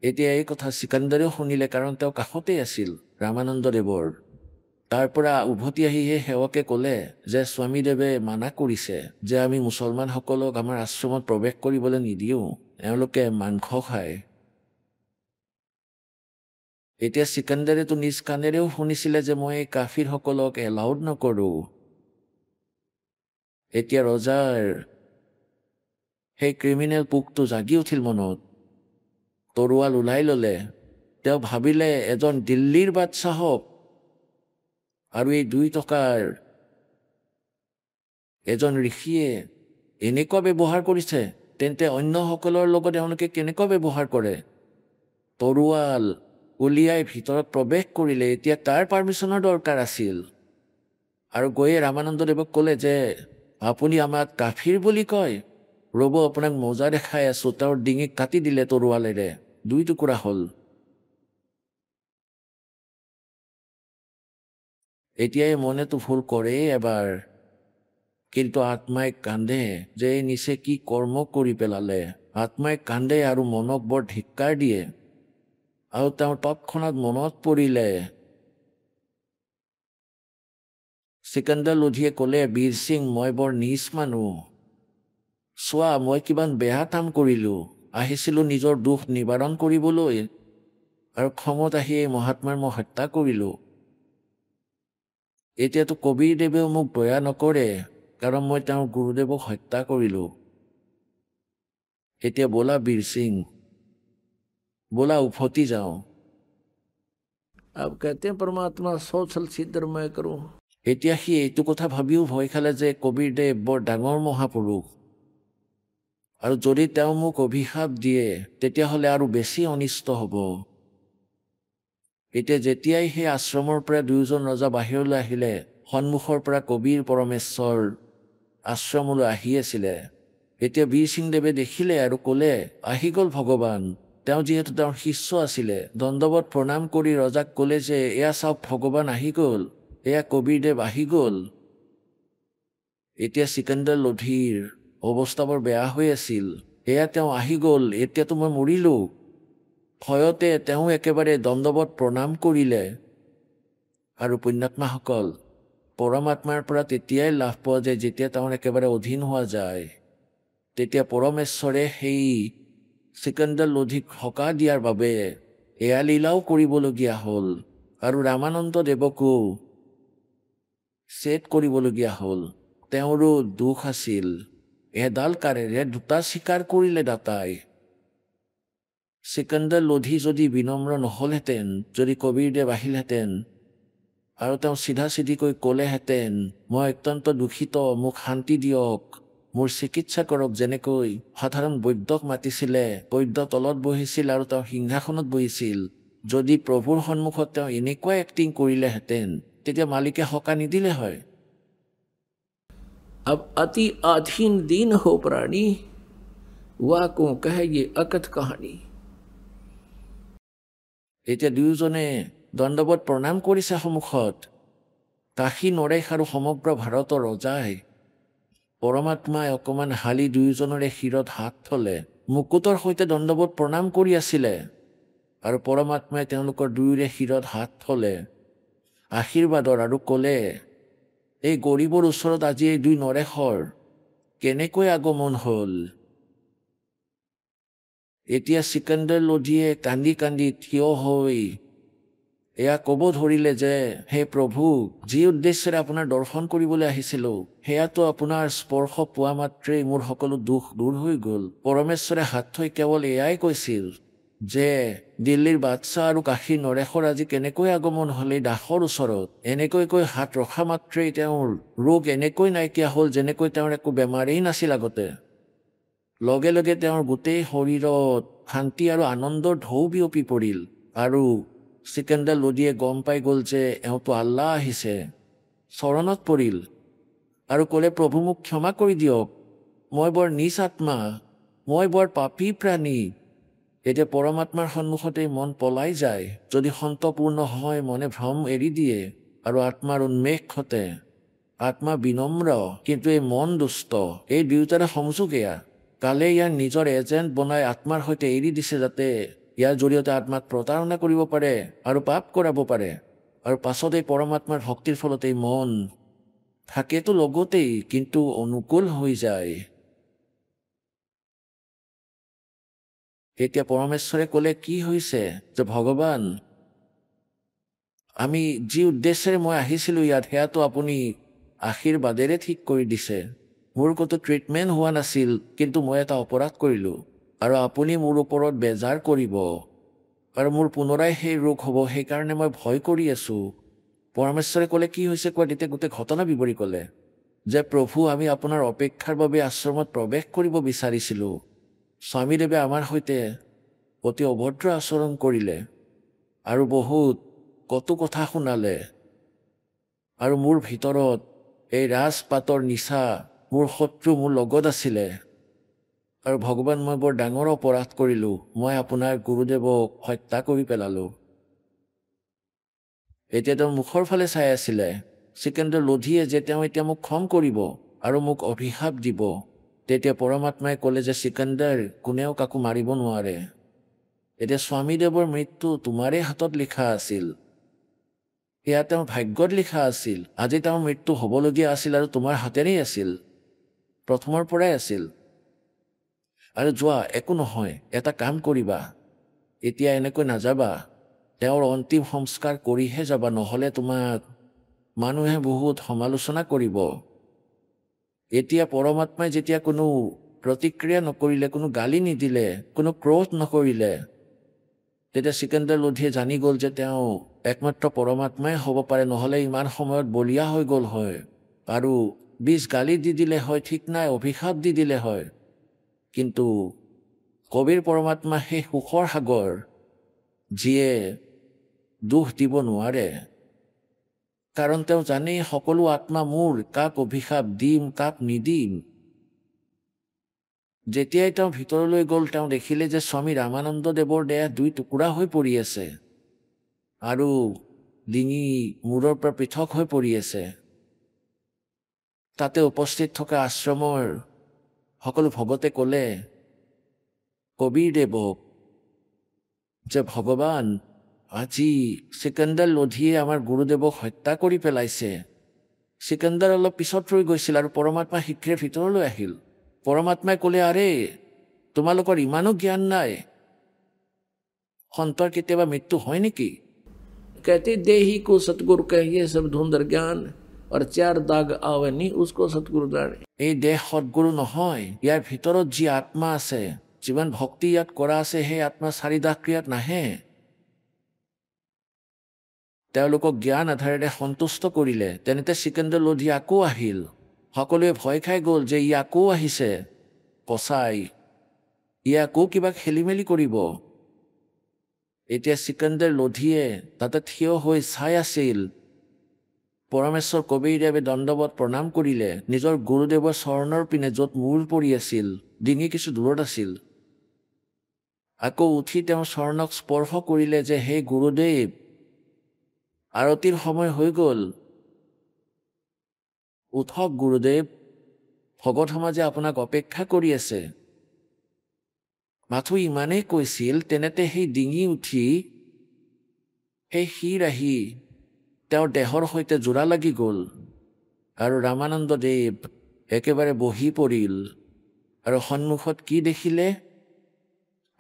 এতিয়া এই কথা চিকান্দাৰেও শুনিলে কাৰণ তেওঁ কাষতেই আছিল ৰামানন্দদেৱৰ তাৰ পৰা উভতি আহি সেই সেৱকে ক'লে যে স্বামীদেৱে মানা কৰিছে যে আমি মুছলমানসকলক আমাৰ আশ্ৰমত প্ৰৱেশ কৰিবলৈ নিদিওঁ এওঁলোকে মাংস খায় এতিয়া চিকান্দাৰেতো নিজ কাণেৰেও শুনিছিলে যে মই এই কাফিৰসকলক এলাউড নকৰোঁ এতিয়া ৰজাৰ সেই ক্ৰিমিনেল পোকটো জাগি উঠিল মনত তৰোৱাল ওলাই ল'লে তেওঁ ভাবিলে এজন দিল্লীৰ বাদশ্বাহক আৰু এই 2 টকাৰ এজন ঋষিয়ে এনেকুৱা ব্যৱহাৰ কৰিছে তেন্তে অন্যসকলৰ লগত এওঁলোকে কেনেকুৱা ব্যৱহাৰ কৰে তৰোৱাল উলিয়াই ভিতৰত প্ৰৱেশ কৰিলে এতিয়া তাৰ পাৰ্মিশ্যনৰ দৰকাৰ আছিল আৰু গৈয়ে ৰামানন্দদেৱক ক'লে যে আপুনি আমাক কাফিৰ বুলি কয় ৰ'ব আপোনাক মজা দেখাই আছোঁ তেওঁৰ ডিঙিক কাটি দিলে তৰোৱালেৰে 2 টুকুৰা হ'ল এতিয়াই মনেতো ভুল কৰেই এবাৰ কিন্তু আত্মাই কান্দে যে নিচে কি কৰ্ম কৰি পেলালে আত্মাই কান্দে আৰু মনক বৰ ধিক্কাৰ দিয়ে আৰু তেওঁৰ তৎক্ষণাত মনত পৰিলে চিকান্দাৰ লোধিয়ে ক'লে বীৰ সিং মই বৰ নীচ মানুহ চোৱা মই কিমান বেয়া কাম কৰিলোঁ আহিছিলোঁ নিজৰ দুখ নিবাৰণ কৰিবলৈ আৰু খঙত আহি এই মহাত্মাৰ মই হত্যা কৰিলোঁ এতিয়াতো কবিৰদেৱেও মোক দয়া নকৰে কাৰণ মই তেওঁৰ গুৰুদেৱক হত্যা কৰিলোঁ এতিয়া বোলা বীৰ সিং बोला उफोती जाओ अब कहते हैं परमात्मा सोचल सिद्धर मैं करूं এতিয়া সি এইটো কথা ভাবিও ভয় খালে যে কবিৰদেৱ বৰ ডাঙৰ মহাপুৰুষ আৰু যদি তেওঁ মোক অভিশাপ দিয়ে তেতিয়াহ'লে আৰু বেছি অনিষ্ট হ'ব এতিয়া যেতিয়াই সেই আশ্ৰমৰ পৰা 2জন ৰজা বাহিৰলৈ আহিলে সন্মুখৰ পৰা কবিৰ পৰমেশ্বৰ আশ্ৰমলৈ আহি আছিলে এতিয়া বীৰ সিংদেৱে দেখিলে আৰু ক'লে আহি গ'ল ভগৱান তেওঁ যিহেতু তেওঁৰ শিষ্য আছিলে দণ্ডৱত প্ৰণাম কৰি ৰজাক ক'লে যে এয়া চাওক ভগৱান আহি গ'ল এয়া কবিৰদেৱ আহি গ'ল এতিয়া চিকান্দাৰ লোধিৰ অৱস্থা বৰ বেয়া হৈ আছিল এয়া তেওঁ আহি গ'ল এতিয়াতো মই মৰিলোঁ ভয়তে তেওঁ একেবাৰে দণ্ডৱত প্ৰণাম কৰিলে আৰু পুণ্যাত্মাসকল পৰমাত্মাৰ পৰা তেতিয়াই লাভ পোৱা যায় যেতিয়া তেওঁৰ একেবাৰে অধীন হোৱা যায় তেতিয়া পৰমেশ্বৰে সেই চিকান্দাৰ লোধিক সকাহ দিয়াৰ বাবে এয়া লীলাও কৰিবলগীয়া হ'ল আৰু ৰামানন্দদেৱকো ছেট কৰিবলগীয়া হ'ল তেওঁৰো দুখ আছিল এডাল কাৰেৰে 2টা চিকাৰ কৰিলে দাতাই চিকান্দাৰ লোধি যদি বিনম্ৰ নহ'লহেঁতেন যদি কবিৰদেৱ আহিলহেঁতেন আৰু তেওঁ চিধা চিধিকৈ ক'লেহেঁতেন মই অত্যন্ত দুখিত মোক শান্তি দিয়ক মোৰ চিকিৎসা কৰক যেনেকৈ সাধাৰণ বৈদ্যক মাতিছিলে বৈদ্য তলত বহিছিল আৰু তেওঁ সিংহাসনত বহিছিল যদি প্ৰভুৰ সন্মুখত তেওঁ এনেকুৱা এক্টিং কৰিলেহেঁতেন তেতিয়া মালিকে সকাহ নিদিলে হয় अब अति आधीन दीन हो प्राणी वा को कहे ये अकथ कहानी এতিয়া 2জনে দণ্ডৱত প্ৰণাম কৰিছে সন্মুখত কাশী নৰেশ আৰু সমগ্ৰ ভাৰতৰ ৰজাই পৰমাত্মাই অকণমান হালি 2জনৰে শিৰত হাত থলে মুকুটৰ সৈতে দণ্ডৱত প্ৰণাম কৰি আছিলে আৰু পৰমাত্মাই তেওঁলোকৰ 2ৰে শিৰত হাত থলে আশীৰ্বাদৰ আৰু ক'লে এই গৰীবৰ ওচৰত আজি এই 2 নৰেশৰ কেনেকৈ আগমন হ'ল এতিয়া চিকান্দাৰ লোধিয়ে কান্দি কান্দি থিয় হৈ এয়া ক'ব ধৰিলে যে হে প্ৰভু যি উদ্দেশ্যেৰে আপোনাৰ দৰ্শন কৰিবলৈ আহিছিলোঁ সেয়াতো আপোনাৰ স্পৰ্শ পোৱা মাত্ৰেই মোৰ সকলো দুখ দূৰ হৈ গ'ল পৰমেশ্বৰে হাত থৈ কেৱল এয়াই কৈছিল যে দিল্লীৰ বাদশ্বাহ আৰু কাশীৰ নৰেশৰ আজি কেনেকৈ আগমন হ'ল এই দাসৰ ওচৰত এনেকৈ কৈ হাত ৰখা মাত্ৰেই তেওঁৰ ৰোগ এনেকৈ নাইকিয়া হ'ল যেনেকৈ তেওঁৰ একো বেমাৰেই নাছিল আগতে লগে লগে তেওঁৰ গোটেই শৰীৰত শান্তি আৰু আনন্দৰ ঢৌ বিয়পি পৰিল আৰু চিকান্দাৰ লোধিয়ে গম পাই গ'ল যে এওঁতো আল্লাহ আহিছে, চৰণত পৰিল আৰু ক'লে, প্ৰভু মোক ক্ষমা কৰি দিয়ক, মই বৰ নিচ আত্মা, মই বৰ পাপী প্ৰাণী। এতিয়া পৰমাত্মাৰ সন্মুখতেই মন পলাই যায়। যদি সন্তপূৰ্ণ হয়, মনে ভ্ৰম এৰি দিয়ে আৰু আত্মাৰ উন্মেষ ঘটে। আত্মা বিনম্ৰ, কিন্তু এই মন দুষ্ট। এই দুয়োটাৰে সংযোগ এয়া। কালে ইয়াৰ নিজৰ এজেণ্ট বনাই আত্মাৰ সৈতে এৰি দিছে, যাতে ইয়াৰ জৰিয়তে আত্মাক প্ৰতাৰণা কৰিব পাৰে আৰু পাপ কৰাব পাৰে। আৰু পাছত এই পৰমাত্মাৰ ভক্তিৰ ফলত এই মন থাকেতো লগতেই, কিন্তু অনুকূল হৈ যায়। এতিয়া পৰমেশ্বৰে ক'লে, কি হৈছে? যে ভগৱান, আমি যি উদ্দেশ্যেৰে মই আহিছিলোঁ ইয়াত, সেয়াটো আপুনি আশীৰ্বাদেৰে ঠিক কৰি দিছে। মোৰ ক'তো ট্ৰিটমেণ্ট হোৱা নাছিল, কিন্তু মই এটা অপৰাধ কৰিলোঁ আৰু আপুনি মোৰ ওপৰত বেজাৰ কৰিব আৰু মোৰ পুনৰাই সেই ৰোগ হ'ব, সেইকাৰণে মই ভয় কৰি আছোঁ। পৰমেশ্বৰে ক'লে, কি হৈছে কোৱা? তেতিয়া গোটেই ঘটনা বিৱৰি ক'লে যে প্ৰভু, আমি আপোনাৰ অপেক্ষাৰ বাবে আশ্ৰমত প্ৰৱেশ কৰিব বিচাৰিছিলোঁ। স্বামীদেৱে আমাৰ সৈতে অতি অভদ্ৰ আচৰণ কৰিলে আৰু বহুত কটু কথা শুনালে, আৰু মোৰ ভিতৰত এই ৰাজপাতৰ নিচা, মোৰ শত্ৰু মোৰ লগত আছিলে। আৰু ভগৱান, মই বৰ ডাঙৰ অপৰাধ কৰিলোঁ, মই আপোনাৰ গুৰুদেৱক হত্যা কৰি পেলালোঁ। এতিয়া তেওঁ মুখৰ ফালে চাই আছিলে চিকান্দাৰ লোধিয়ে, যে তেওঁ এতিয়া মোক খং কৰিব আৰু মোক অভিশাপ দিব। তেতিয়া পৰমাত্মাই ক'লে যে চিকান্দাৰ, কোনেও কাকো মাৰিব নোৱাৰে। এতিয়া স্বামীদেৱৰ মৃত্যু তোমাৰে হাতত লিখা আছিল, সেয়া তেওঁৰ ভাগ্যত লিখা আছিল। আজি তেওঁৰ মৃত্যু হ'বলগীয়া আছিল আৰু তোমাৰ হাতেৰেই আছিল, প্ৰথমৰ পৰাই আছিল। আৰু যোৱা, একো নহয়, এটা কাম কৰিবা, এতিয়া এনেকৈ নাযাবা, তেওঁৰ অন্তিম সংস্কাৰ কৰিহে যাবা, নহ'লে তোমাক মানুহে বহুত সমালোচনা কৰিব। এতিয়া পৰমাত্মাই যেতিয়া কোনো প্ৰতিক্ৰিয়া নকৰিলে, কোনো গালি নিদিলে, কোনো ক্ৰোধ নকৰিলে, তেতিয়া চিকান্দাৰ লোধিয়ে জানি গ'ল যে তেওঁ একমাত্ৰ পৰমাত্মাই হ'ব পাৰে, নহ'লে ইমান সময়ত বলিয়া হৈ গ'ল হয় আৰু 20 গালি দি দিলে হয়, ঠিক নাই, অভিশাপ দি দিলে হয়। কিন্তু কবিৰ পৰমাত্মা সেই সুখৰ সাগৰ, যিয়ে দুখ দিব নোৱাৰে, কাৰণ তেওঁ জানেই সকলো আত্মা মোৰ, কাক অভিশাপ দিম, কাক নিদিম। যেতিয়াই তেওঁ ভিতৰলৈ গ'ল, তেওঁ দেখিলে যে স্বামী ৰামানন্দ দেৱৰ দেহ 2 টুকুৰা হৈ পৰি আছে আৰু ডিঙি মূৰৰ পৰা পৃথক হৈ পৰি আছে। তাতে উপস্থিত থকা আশ্ৰমৰ সকলো ভগতে ক'লে কবিৰ দেৱক যে ভগৱান, আজি চিকান্দাৰ লোধিয়ে আমাৰ গুৰুদেৱক হত্যা কৰি পেলাইছে। চিকান্দাৰ অলপ পিছত ৰৈ গৈছিল আৰু পৰমাত্মা শীঘ্ৰে ভিতৰলৈ আহিল। পৰমাত্মাই ক'লে, আৰে তোমালোকৰ ইমানো জ্ঞান নাই, সন্তৰ কেতিয়াবা মৃত্যু হয় নেকি? कहते देही को सतगुरु कहिए सब धुंधर ज्ञान और 4 दाग आवे नी उसको सतगुरु जाने। এই দেহ সৎগুৰু নহয়, ইয়াৰ ভিতৰত যি আত্মা আছে, যিমান ভক্তি ইয়াত কৰা আছে, সেই আত্মা 4 দাগ ক্ৰিয়াত নাহে। তেওঁলোকক জ্ঞান আধাৰেৰে সন্তুষ্ট কৰিলে। তেনেতে চিকান্দাৰ লোধি আকৌ আহিল। সকলোৱে ভয় খাই গ'ল যে ই আকৌ আহিছে পচাই, ই আকৌ কিবা খেলিমেলি কৰিব। এতিয়া চিকান্দাৰ লোধিয়ে তাতে থিয় হৈ চাই আছিল। পৰমেশ্বৰ কবিৰদেৱে দণ্ডৱত প্ৰণাম কৰিলে নিজৰ গুৰুদেৱৰ চৰণৰ পিনে, য'ত মূৰ পৰি আছিল, ডিঙি কিছু দূৰত আছিল। আকৌ উঠি তেওঁ চৰণক স্পৰ্শ কৰিলে যে হে গুৰুদেৱ, আৰতিৰ সময় হৈ গ'ল, উঠক গুৰুদেৱ, ভগত সমাজে আপোনাক অপেক্ষা কৰি আছে। মাথো ইমানেই কৈছিল, তেনেতে সেই ডিঙি উঠি সেই শিৰ আহি তেওঁৰ দেহৰ সৈতে জোৰা লাগি গ'ল আৰু ৰামানন্দ দেৱ একেবাৰে বহি পৰিল। আৰু সন্মুখত কি দেখিলে?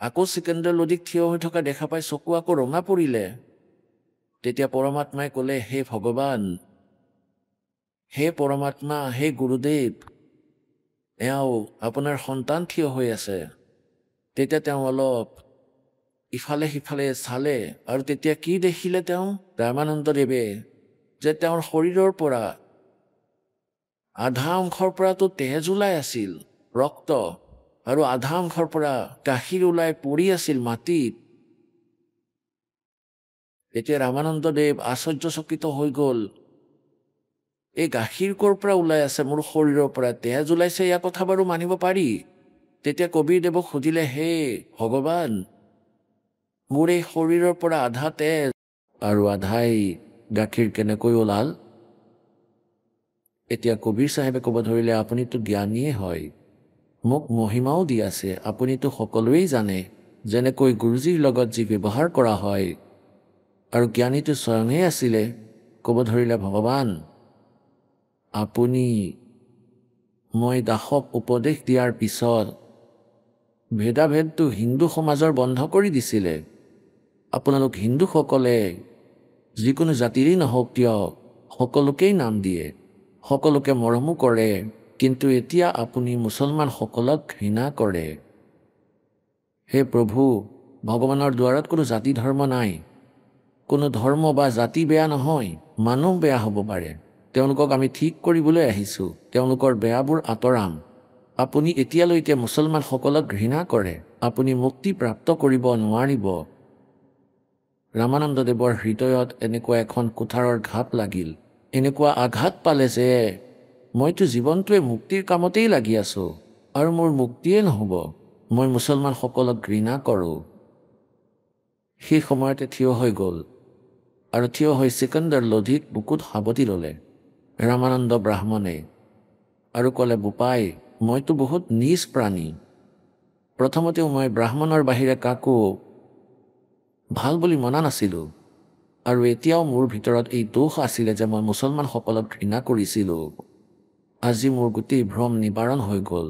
আকৌ চিকান্দাৰ লোধিক থিয় হৈ থকা দেখা পাই চকু আকৌ ৰঙা পৰিলে। তেতিয়া পৰমাত্মাই ক'লে, হে ভগৱান, হে পৰমাত্মা, হে গুৰুদেৱ, এওঁ আপোনাৰ সন্তান থিয় হৈ আছে। তেতিয়া তেওঁ অলপ ইফালে সিফালে চালে আৰু তেতিয়া কি দেখিলে তেওঁ? ৰামানন্দ দেৱে যে তেওঁৰ শৰীৰৰ পৰা আধা অংশৰ পৰাতো তেজ ওলাই আছিল, ৰক্ত, আৰু আধা অংশৰ পৰা গাখীৰ ওলাই পৰি আছিল মাটিত। এতিয়া ৰামানন্দদেৱ আশ্চৰ্যচকিত হৈ গ'ল। এই গাখীৰ ক'ৰ পৰা ওলাই আছে? মোৰ শৰীৰৰ পৰা তেজ ওলাইছে, ইয়াৰ কথা বাৰু মানিব পাৰি। তেতিয়া কবিৰদেৱক সুধিলে, হে ভগৱান, মোৰ এই শৰীৰৰ পৰা আধা তেজ আৰু আধাই গাখীৰ কেনেকৈ ওলাল? এতিয়া কবিৰ চাহেবে ক'ব ধৰিলে, আপুনিতো জ্ঞানীয়ে হয়, মোক মহিমাও দি আছে, আপুনিতো সকলোৱেই জানে, যেনেকৈ গুৰুজীৰ লগত যি ব্যৱহাৰ কৰা হয়, আৰু জ্ঞানীটো স্বয়ঙেই আছিলে। ক'ব ধৰিলে, ভগৱান, আপুনি মই দাসক উপদেশ দিয়াৰ পিছত ভেদাভেদটো হিন্দু সমাজৰ বন্ধ কৰি দিছিলে। আপোনালোক হিন্দুসকলে যিকোনো জাতিৰেই নহওক কিয় সকলোকেই নাম দিয়ে, সকলোকে মৰমো কৰে, কিন্তু এতিয়া আপুনি মুছলমানসকলক ঘৃণা কৰে। হে প্ৰভু, ভগৱানৰ দুৱাৰত কোনো জাতি ধৰ্ম নাই। কোনো ধৰ্ম বা জাতি বেয়া নহয়, মানুহ বেয়া হ'ব পাৰে। তেওঁলোকক আমি ঠিক কৰিবলৈ আহিছোঁ, তেওঁলোকৰ বেয়াবোৰ আঁতৰাম। আপুনি এতিয়ালৈকে মুছলমানসকলক ঘৃণা কৰে, আপুনি মুক্তি প্ৰাপ্ত কৰিব নোৱাৰিব। ৰামানন্দদেৱৰ হৃদয়ত এনেকুৱা এখন কুঠাৰৰ ঘাপ লাগিল। এনেকুৱা আঘাত পালে যে মইতো জীৱনটোৱে মুক্তিৰ কামতেই লাগি আছোঁ, আৰু মোৰ মুক্তিয়ে নহ'ব, মই মুছলমানসকলক ঘৃণা কৰোঁ। সেই সময়তে থিয় হৈ গ'ল আৰু থিয় হৈ চিকন্দৰ লোধিক বুকুত সাৱটি ল'লে ৰামানন্দ ব্ৰাহ্মণে, আৰু ক'লে, বোপাই, মইতো বহুত নীচ প্ৰাণী। প্ৰথমতেও মই ব্ৰাহ্মণৰ বাহিৰে কাকো ভাল বুলি মনা নাছিলোঁ, আৰু এতিয়াও মোৰ ভিতৰত এই দোষ আছিলে যে মই মুছলমানসকলক ঘৃণা কৰিছিলোঁ। আজি মোৰ গোটেই ভ্ৰম নিবাৰণ হৈ গ'ল।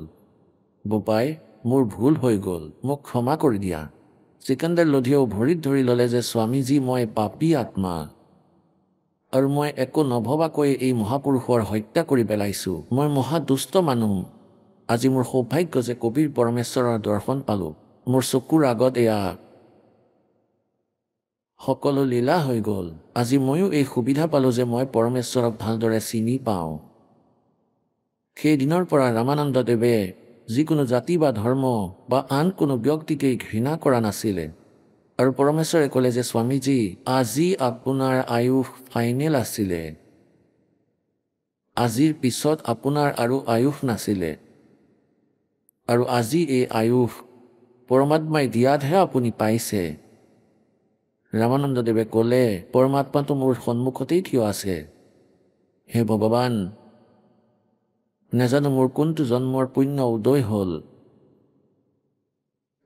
বোপাই, মোৰ ভুল হৈ গ'ল, মোক ক্ষমা কৰি দিয়া। চিকন্দৰ লোধিয়েও ভৰিত ধৰি ল'লে যে, স্বামীজী, মই পাপী আত্মা, আৰু মই একো নভবাকৈ এই মহাপুৰুষৰ হত্যা কৰি পেলাইছোঁ। মই মহাদুষ্ট মানুহ। আজি মোৰ সৌভাগ্য যে কবিৰ পৰমেশ্বৰৰ দৰ্শন পালোঁ। মোৰ চকুৰ আগত এয়া সকলো লীলা হৈ গ'ল। আজি ময়ো এই সুবিধা পালোঁ যে মই পৰমেশ্বৰক ভালদৰে চিনি পাওঁ। সেই দিনৰ পৰা ৰামানন্দদেৱে যিকোনো জাতি বা ধৰ্ম বা আন কোনো ব্যক্তিকেই ঘৃণা কৰা নাছিলে। আৰু পৰমেশ্বৰে ক'লে যে, স্বামীজী, আজি আপোনাৰ আয়ুস ফাইনেল আছিলে, আজিৰ পিছত আপোনাৰ আৰু আয়ুস নাছিলে, আৰু আজি এই আয়ুস পৰমাত্মাই দিয়াতহে আপুনি পাইছে। ৰামানন্দদেৱে ক'লে, পৰমাত্মাটো মোৰ সন্মুখতেই থিয় আছে। হে ভগৱান, নেজানো মোৰ কোনটো জন্মৰ পুণ্য উদয় হ'ল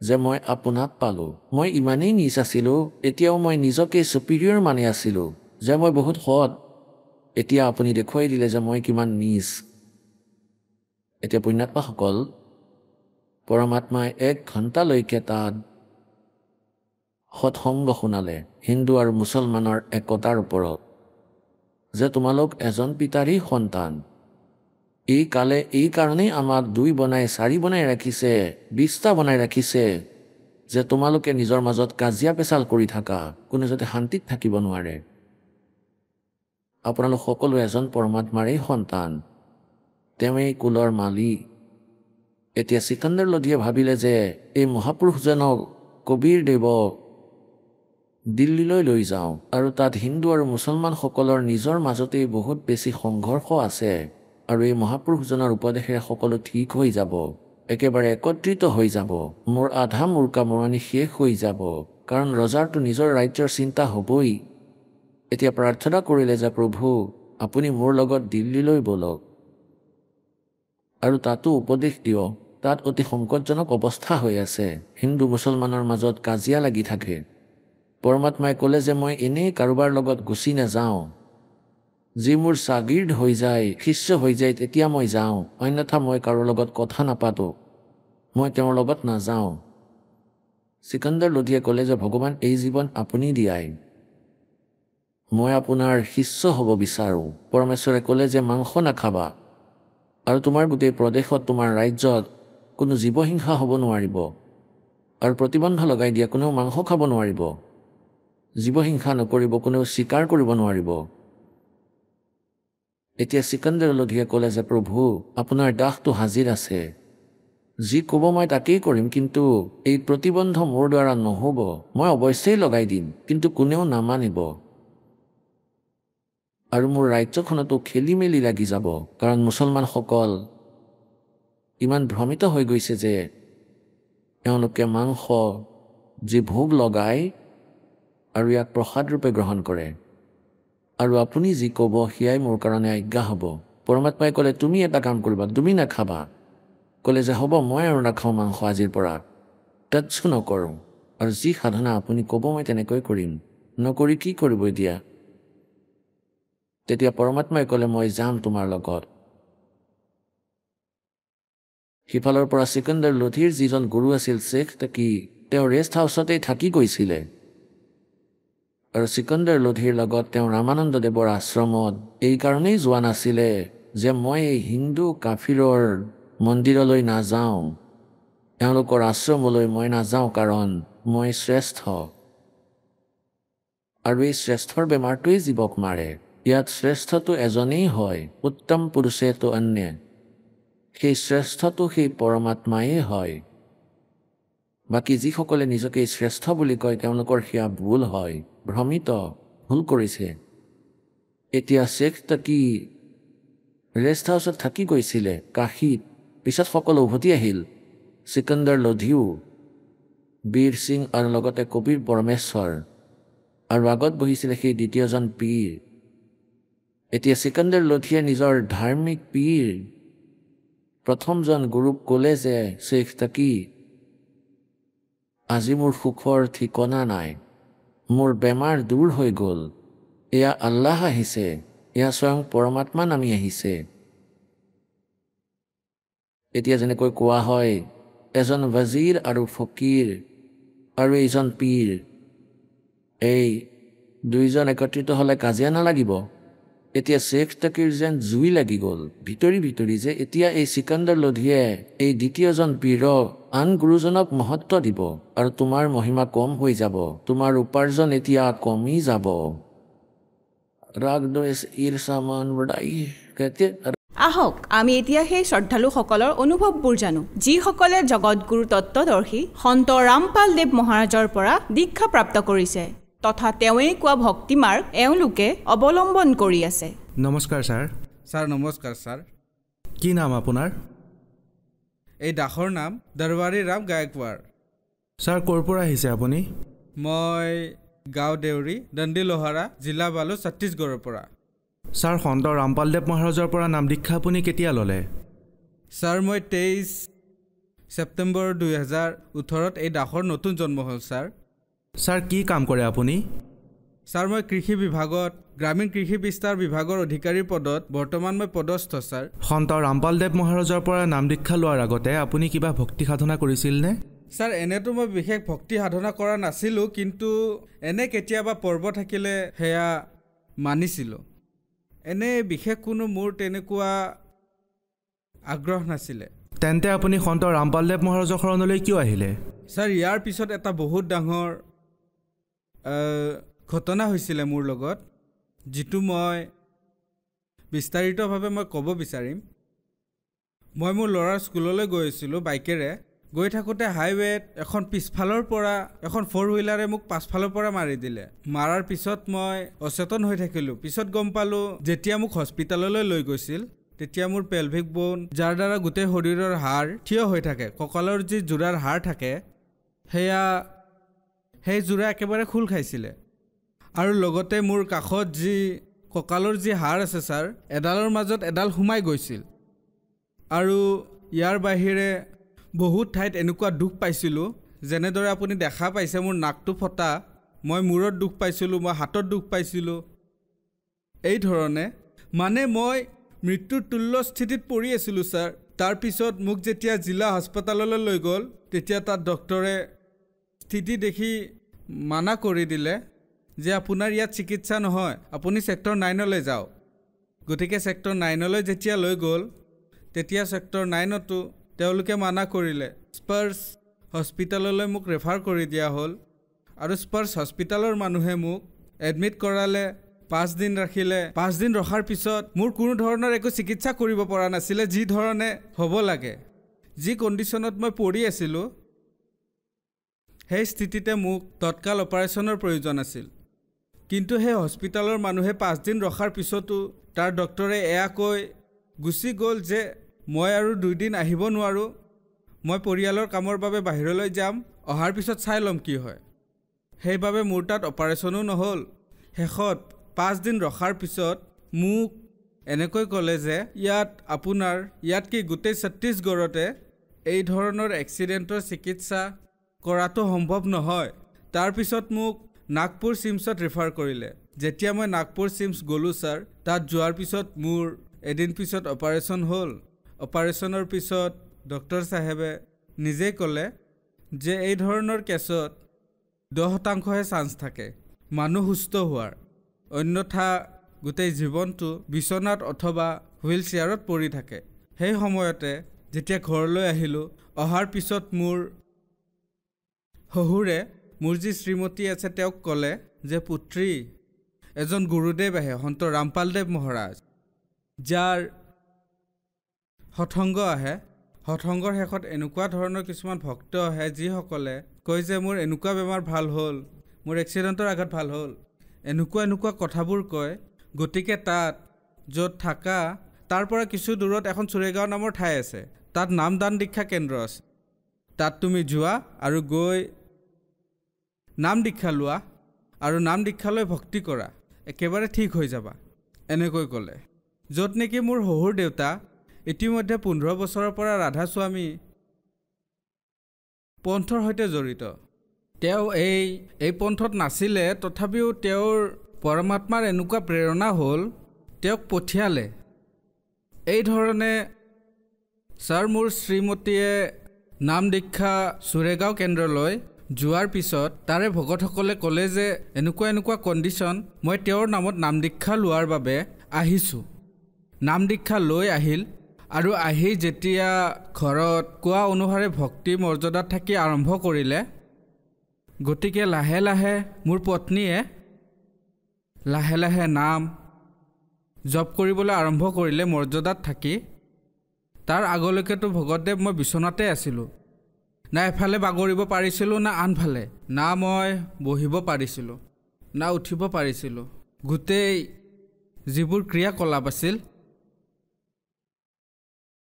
যে মই আপোনাক পালোঁ। মই ইমানেই নীচ আছিলোঁ, এতিয়াও মই নিজকে চুপিৰিয়ৰ মানি আছিলোঁ যে মই বহুত সৎ। এতিয়া আপুনি দেখুৱাই দিলে যে মই কিমান নীচ। এতিয়া পুণ্যাত্মাসকল, পৰমাত্মাই 1 ঘণ্টালৈকে তাত সৎসংগ শুনালে হিন্দু আৰু মুছলমানৰ একতাৰ ওপৰত, যে তোমালোক এজন পিতাৰেই সন্তান। এই কালে এই কাৰণেই আমাক 2 বনাই 4 বনাই ৰাখিছে, 20টা বনাই ৰাখিছে, যে তোমালোকে নিজৰ মাজত কাজিয়া পেচাল কৰি থাকা, কোনো যাতে শান্তিত থাকিব নোৱাৰে। আপোনালোক সকলো এজন পৰমাত্মাৰেই সন্তান, তেওঁৱেই কুলৰ মালিক। এতিয়া চিকন্দৰ লোধিয়ে ভাবিলে যে এই মহাপুৰুষজনক কবিৰদেৱক দিল্লীলৈ লৈ যাওঁ, আৰু তাত হিন্দু আৰু মুছলমানসকলৰ নিজৰ মাজতেই বহুত বেছি সংঘৰ্ষ আছে, আৰু এই মহাপুৰুষজনৰ উপদেশেৰে সকলো ঠিক হৈ যাব, একেবাৰে একত্ৰিত হৈ যাব, মোৰ আধা মূৰ্খা মৰণি শেষ হৈ যাব, কাৰণ ৰজাৰটো নিজৰ ৰাজ্যৰ চিন্তা হ'বই। এতিয়া প্ৰাৰ্থনা কৰিলে যে, প্ৰভু, আপুনি মোৰ লগত দিল্লীলৈ বলক, আৰু তাতো উপদেশ দিয়ক। তাত অতি সংকটজনক অৱস্থা হৈ আছে, হিন্দু মুছলমানৰ মাজত কাজিয়া লাগি থাকে। পৰমাত্মাই ক'লে যে মই এনেই কাৰোবাৰ লগত গুচি নাযাওঁ, যি মোৰ চাগিৰ্দ হৈ যায়, শিষ্য হৈ যায়, তেতিয়া মই যাওঁ, অন্যথা মই কাৰো লগত কথা নাপাতো, মই তেওঁৰ লগত নাযাওঁ। চিকন্দৰ লোধিয়ে ক'লে যে, ভগৱান, এই জীৱন আপুনি দিয়াই, মই আপোনাৰ শিষ্য হ'ব বিচাৰোঁ। পৰমেশ্বৰে ক'লে যে, মাংস নাখাবা, আৰু তোমাৰ গোটেই প্ৰদেশত, তোমাৰ ৰাজ্যত কোনো জীৱহিংসা হ'ব নোৱাৰিব, আৰু প্ৰতিবন্ধ লগাই দিয়া, কোনেও মাংস খাব নোৱাৰিব, জীৱহিংসা নকৰিব, কোনেও স্বীকাৰ কৰিব নোৱাৰিব। এতিয়া চিকন্দৰ লোধিয়ে ক'লে যে, প্ৰভু, আপোনাৰ দাসটো হাজিৰ আছে, যি ক'ব মই তাকেই কৰিম, কিন্তু এই প্ৰতিবন্ধ মোৰ দ্বাৰা নহ'ব। মই অৱশ্যেই লগাই দিম, কিন্তু কোনেও নামানিব। আৰু মোৰ ৰাজ্যখনতো খেলি মেলি লাগি যাব, কাৰণ মুছলমানসকল ইমান ভ্ৰমিত হৈ গৈছে যে এওঁলোকে মাংস যি ভোগ লগায় আৰু ইয়াক প্ৰসাদ ৰূপে গ্ৰহণ কৰে, আৰু আপুনি যি ক'ব সেয়াই মোৰ কাৰণে আজ্ঞা হ'ব। পৰমাত্মাই ক'লে, তুমি এটা কাম কৰিবা, তুমি নাখাবা। ক'লে যে হ'ব, মই আৰু নাখাওঁ মাংস আজিৰ পৰা, তাতছো নকৰোঁ, আৰু যি সাধনা আপুনি ক'ব মই তেনেকৈ কৰিম। নকৰি কি কৰিব এতিয়া? তেতিয়া পৰমাত্মাই ক'লে, মই যাম তোমাৰ লগত। সিফালৰ পৰা চিকান্দাৰ লোধীৰ যিজন গুৰু আছিল শ্বেখ তাকি, তেওঁ ৰেষ্ট হাউচতেই থাকি গৈছিলে, আৰু চিকান্দাৰ লোধীৰ লগত তেওঁ ৰামানন্দদেৱৰ আশ্ৰমত এই কাৰণেই যোৱা নাছিলে যে মই এই হিন্দু কাফিৰৰ মন্দিৰলৈ নাযাওঁ, এওঁলোকৰ আশ্ৰমলৈ মই নাযাওঁ, কাৰণ মই শ্ৰেষ্ঠ, আৰু এই শ্ৰেষ্ঠৰ বেমাৰটোৱেই জীৱক মাৰে। ইয়াত শ্ৰেষ্ঠটো এজনেই হয়, উত্তম পুৰুষেতো অন্য, সেই শ্ৰেষ্ঠটো সেই পৰমাত্মায়েই হয়। বাকী যিসকলে নিজকে শ্ৰেষ্ঠ বুলি কয় তেওঁলোকৰ সেয়া ভুল হয়, ভ্ৰমিত, ভুল কৰিছে। এতিয়া শ্বেখ তাকি ৰেষ্ট হাউচত থাকি গৈছিলে কাশীত, পিছত সকলো উভতি আহিল। চিকান্দাৰ লোধীও, বীৰ সিং আৰু লগতে কবিৰ পৰমেশ্বৰ, আৰু আগত বহিছিলে সেই দ্বিতীয়জন পীৰ। এতিয়া চিকান্দাৰ লোধীয়ে নিজৰ ধাৰ্মিক পীৰ প্ৰথমজন গুৰুক ক'লে যে শ্বেখ তাকি, আজি মোৰ সুখৰ ঠিকনা নাই, মোৰ বেমাৰ দূৰ হৈ গ'ল, এয়া আল্লাহ আহিছে, এয়া স্বয়ং পৰমাত্মা নামি আহিছে। এতিয়া যেনেকৈ কোৱা হয়, এজন ৱাজিৰ আৰু ফকীৰ আৰু এইজন পীৰ, এই দুইজন একত্ৰিত হ'লে কাজিয়া নালাগিব। এতিয়া শ্বেখ তাকিৰ যেন জুই লাগি গ'ল ভিতৰি ভিতৰি, যে এতিয়া এই চিকান্দাৰ লোধীয়ে এই দ্বিতীয়জন পীৰক আন গুৰুজনক মহত্ব দিব, আৰু তোমাৰ মহিমা কম হৈ যাব, তোমাৰ উপাৰ্জন এতিয়া কমি যাব। আহক আমি এতিয়া সেই শ্ৰদ্ধালুসকলৰ অনুভৱবোৰ জানো, যিসকলে জগতগুৰু তত্ত্বদৰ্শী সন্ত ৰামপাল দেৱ মহাৰাজৰ পৰা দীক্ষা প্ৰাপ্ত কৰিছে, তথা তেওঁৱেই কোৱা ভক্তি মাৰ্গ এওঁলোকে অৱলম্বন কৰি আছে। নমস্কাৰ ছাৰ। ছাৰ নমস্কাৰ ছাৰ। কি নাম আপোনাৰ? এই দাসৰ নাম দৰবাৰী ৰাম গায়কৱাৰ। ছাৰ ক'ৰ পৰা আহিছে আপুনি? মই গাঁও দেউৰী, দণ্ডি লোহাৰা, জিলা বালু, ছত্তীশগড়ৰ পৰা। ছাৰ সন্ত ৰামপালদেৱ মহাৰাজৰ পৰা নাম দীক্ষা আপুনি কেতিয়া ল'লে? ছাৰ মই 23 ছেপ্টেম্বৰ 2018 এই দাসৰ নতুন জন্ম হ'ল ছাৰ। ছাৰ কি কাম কৰে আপুনি? ছাৰ মই কৃষি বিভাগত গ্ৰামীণ কৃষি বিস্তাৰ বিভাগৰ অধিকাৰীৰ পদত বৰ্তমান মই পদস্থ ছাৰ। সন্ত ৰামপালদেৱ মহাৰাজৰ পৰা নাম দীক্ষা লোৱাৰ আগতে আপুনি কিবা ভক্তি সাধনা কৰিছিলনে? ছাৰ এনেতো মই বিশেষ ভক্তি সাধনা কৰা নাছিলোঁ, কিন্তু এনে কেতিয়াবা পৰ্ব থাকিলে সেয়া মানিছিলোঁ। এনে বিশেষ কোনো মোৰ তেনেকুৱা আগ্ৰহ নাছিলে। তেন্তে আপুনি সন্ত ৰামপালদেৱ মহাৰাজৰ শৰণলৈ কিয় আহিলে? ছাৰ ইয়াৰ পিছত এটা বহুত ডাঙৰ ঘটনা হৈছিলে মোৰ লগত, যিটো মই বিস্তাৰিতভাৱে মই ক'ব বিচাৰিম। মই মোৰ ল'ৰাৰ স্কুললৈ গৈ আছিলোঁ বাইকেৰে। গৈ থাকোঁতে হাইৱেত এখন পিছফালৰ পৰা এখন 4 হুইলাৰে মোক পাছফালৰ পৰা মাৰি দিলে। মাৰাৰ পিছত মই অচেতন হৈ থাকিলোঁ। পিছত গম পালোঁ, যেতিয়া মোক হস্পিটেললৈ লৈ গৈছিল তেতিয়া মোৰ পেলভিক বোন, যাৰ দ্বাৰা গোটেই শৰীৰৰ হাড় থিয় হৈ থাকে, কঁকালৰ যি যোৰাৰ হাড় থাকে সেই যোৰা একেবাৰে খোল খাইছিলে, আৰু লগতে মোৰ কাষত যি কঁকালৰ যি হাড় আছে ছাৰ, এডালৰ মাজত এডাল সোমাই গৈছিল। আৰু ইয়াৰ বাহিৰে বহুত ঠাইত এনেকুৱা দুখ পাইছিলোঁ, যেনেদৰে আপুনি দেখা পাইছে মোৰ নাকটো ফটা, মই মূৰত দুখ পাইছিলোঁ, মই হাতত দুখ পাইছিলোঁ। এই ধৰণে মানে মই মৃত্যুৰ তুল্য স্থিতিত পৰি আছিলোঁ ছাৰ। তাৰপিছত মোক যেতিয়া জিলা হাস্পতাললৈ লৈ গ'ল, তেতিয়া তাত ডক্টৰে স্থিতি দেখি মানা কৰি দিলে যে আপোনাৰ ইয়াত চিকিৎসা নহয়, আপুনি ছেক্টৰ 9লৈ যাওক। গতিকে ছেক্টৰ 9লৈ যেতিয়া লৈ গ'ল, তেতিয়া ছেক্টৰ 9তো তেওঁলোকে মানা কৰিলে। স্পাৰ্ছ হস্পিটেললৈ মোক ৰেফাৰ কৰি দিয়া হ'ল, আৰু স্পাৰ্ছ হস্পিটেলৰ মানুহে মোক এডমিট কৰালে, 5 দিন ৰাখিলে। 5 দিন ৰখাৰ পিছত মোৰ কোনো ধৰণৰ একো চিকিৎসা কৰিব পৰা নাছিলে, যি ধৰণে হ'ব লাগে। যি কণ্ডিশ্যনত মই পৰি আছিলোঁ সেই স্থিতিতে মোক তৎকাল অপাৰেশ্যনৰ প্ৰয়োজন আছিল। কিন্তু সেই হস্পিটেলৰ মানুহে 5 দিন ৰখাৰ পিছতো তাৰ ডক্টৰে এয়া কৈ গুচি গ'ল যে মই আৰু 2 দিন আহিব নোৱাৰোঁ, মই পৰিয়ালৰ কামৰ বাবে বাহিৰলৈ যাম, অহাৰ পিছত চাই ল'ম কি হয়। সেইবাবে মোৰ তাত অপাৰেশ্যনো নহ'ল। শেষত 5 দিন ৰখাৰ পিছত মোক এনেকৈ ক'লে যে ইয়াত কি গোটেই ছত্তীশগড়তে এই ধৰণৰ এক্সিডেণ্টৰ চিকিৎসা কৰাটো সম্ভৱ নহয়। তাৰপিছত মোক নাগপুৰ চিমছত ৰেফাৰ কৰিলে। যেতিয়া মই নাগপুৰ চিমছ গ'লোঁ ছাৰ, তাত যোৱাৰ পিছত মোৰ এদিন পিছত অপাৰেশ্যন হ'ল। অপাৰেশ্যনৰ পিছত ডক্টৰ চাহেবে নিজেই ক'লে যে এই ধৰণৰ কেছত 10%হে চান্স থাকে মানুহ সুস্থ হোৱাৰ, অন্যথা গোটেই জীৱনটো বিচনাত অথবা হুইল চেয়াৰত পৰি থাকে। সেই সময়তে যেতিয়া ঘৰলৈ আহিলোঁ, অহাৰ পিছত মোৰ শহুৰে মোৰ যি শ্ৰীমতী আছে তেওঁক ক'লে যে পুত্ৰী, এজন গুৰুদেৱ আহে সন্ত ৰামপালদেৱ মহাৰাজ, যাৰ সৎসংগ আহে। সৎসংগৰ শেষত এনেকুৱা ধৰণৰ কিছুমান ভক্ত আহে যিসকলে কয় যে মোৰ এনেকুৱা বেমাৰ ভাল হ'ল, মোৰ এক্সিডেণ্টৰ আঘাত ভাল হ'ল, এনেকুৱা কথাবোৰ কয়। গতিকে তাত য'ত থাকা তাৰ পৰা কিছু দূৰত এখন চুৰেগাঁও নামৰ ঠাই আছে, তাত নামদান দীক্ষা কেন্দ্ৰ আছে। তাত তুমি যোৱা আৰু গৈ নাম দীক্ষা লোৱা আৰু নাম দীক্ষা লৈ ভক্তি কৰা, একেবাৰে ঠিক হৈ যাবা, এনেকৈ ক'লে। য'ত নেকি মোৰ শহুৰ দেউতা ইতিমধ্যে 15 বছৰৰ পৰা ৰাধাস্বামী পন্থৰ সৈতে জড়িত। তেওঁ এই পন্থত নাছিলে, তথাপিও তেওঁৰ পৰমাত্মাৰ এনেকুৱা প্ৰেৰণা হ'ল, তেওঁক পঠিয়ালে। এই ধৰণে ছাৰ মোৰ শ্ৰীমতীয়ে নাম দীক্ষা চুৰেগাঁও কেন্দ্ৰলৈ যোৱাৰ পিছত তাৰে ভকতসকলে ক'লে যে এনেকুৱা কণ্ডিশ্যন, মই তেওঁৰ নামত নাম দীক্ষা লোৱাৰ বাবে আহিছোঁ। নাম দীক্ষা লৈ আহিল আৰু আহি যেতিয়া ঘৰত কোৱা অনুসাৰে ভক্তি মৰ্যাদাত থাকি আৰম্ভ কৰিলে, গতিকে লাহে লাহে মোৰ পত্নীয়ে লাহে লাহে নাম জপ কৰিবলৈ আৰম্ভ কৰিলে মৰ্যাদাত থাকি। তাৰ আগলৈকেতো ভগতদেৱ মই বিচনাতে আছিলোঁ, না এফালে বাগৰিব পাৰিছিলোঁ না আনফালে, না মই বহিব পাৰিছিলোঁ না উঠিব পাৰিছিলোঁ। গোটেই যিবোৰ ক্ৰিয়াকলাপ আছিল,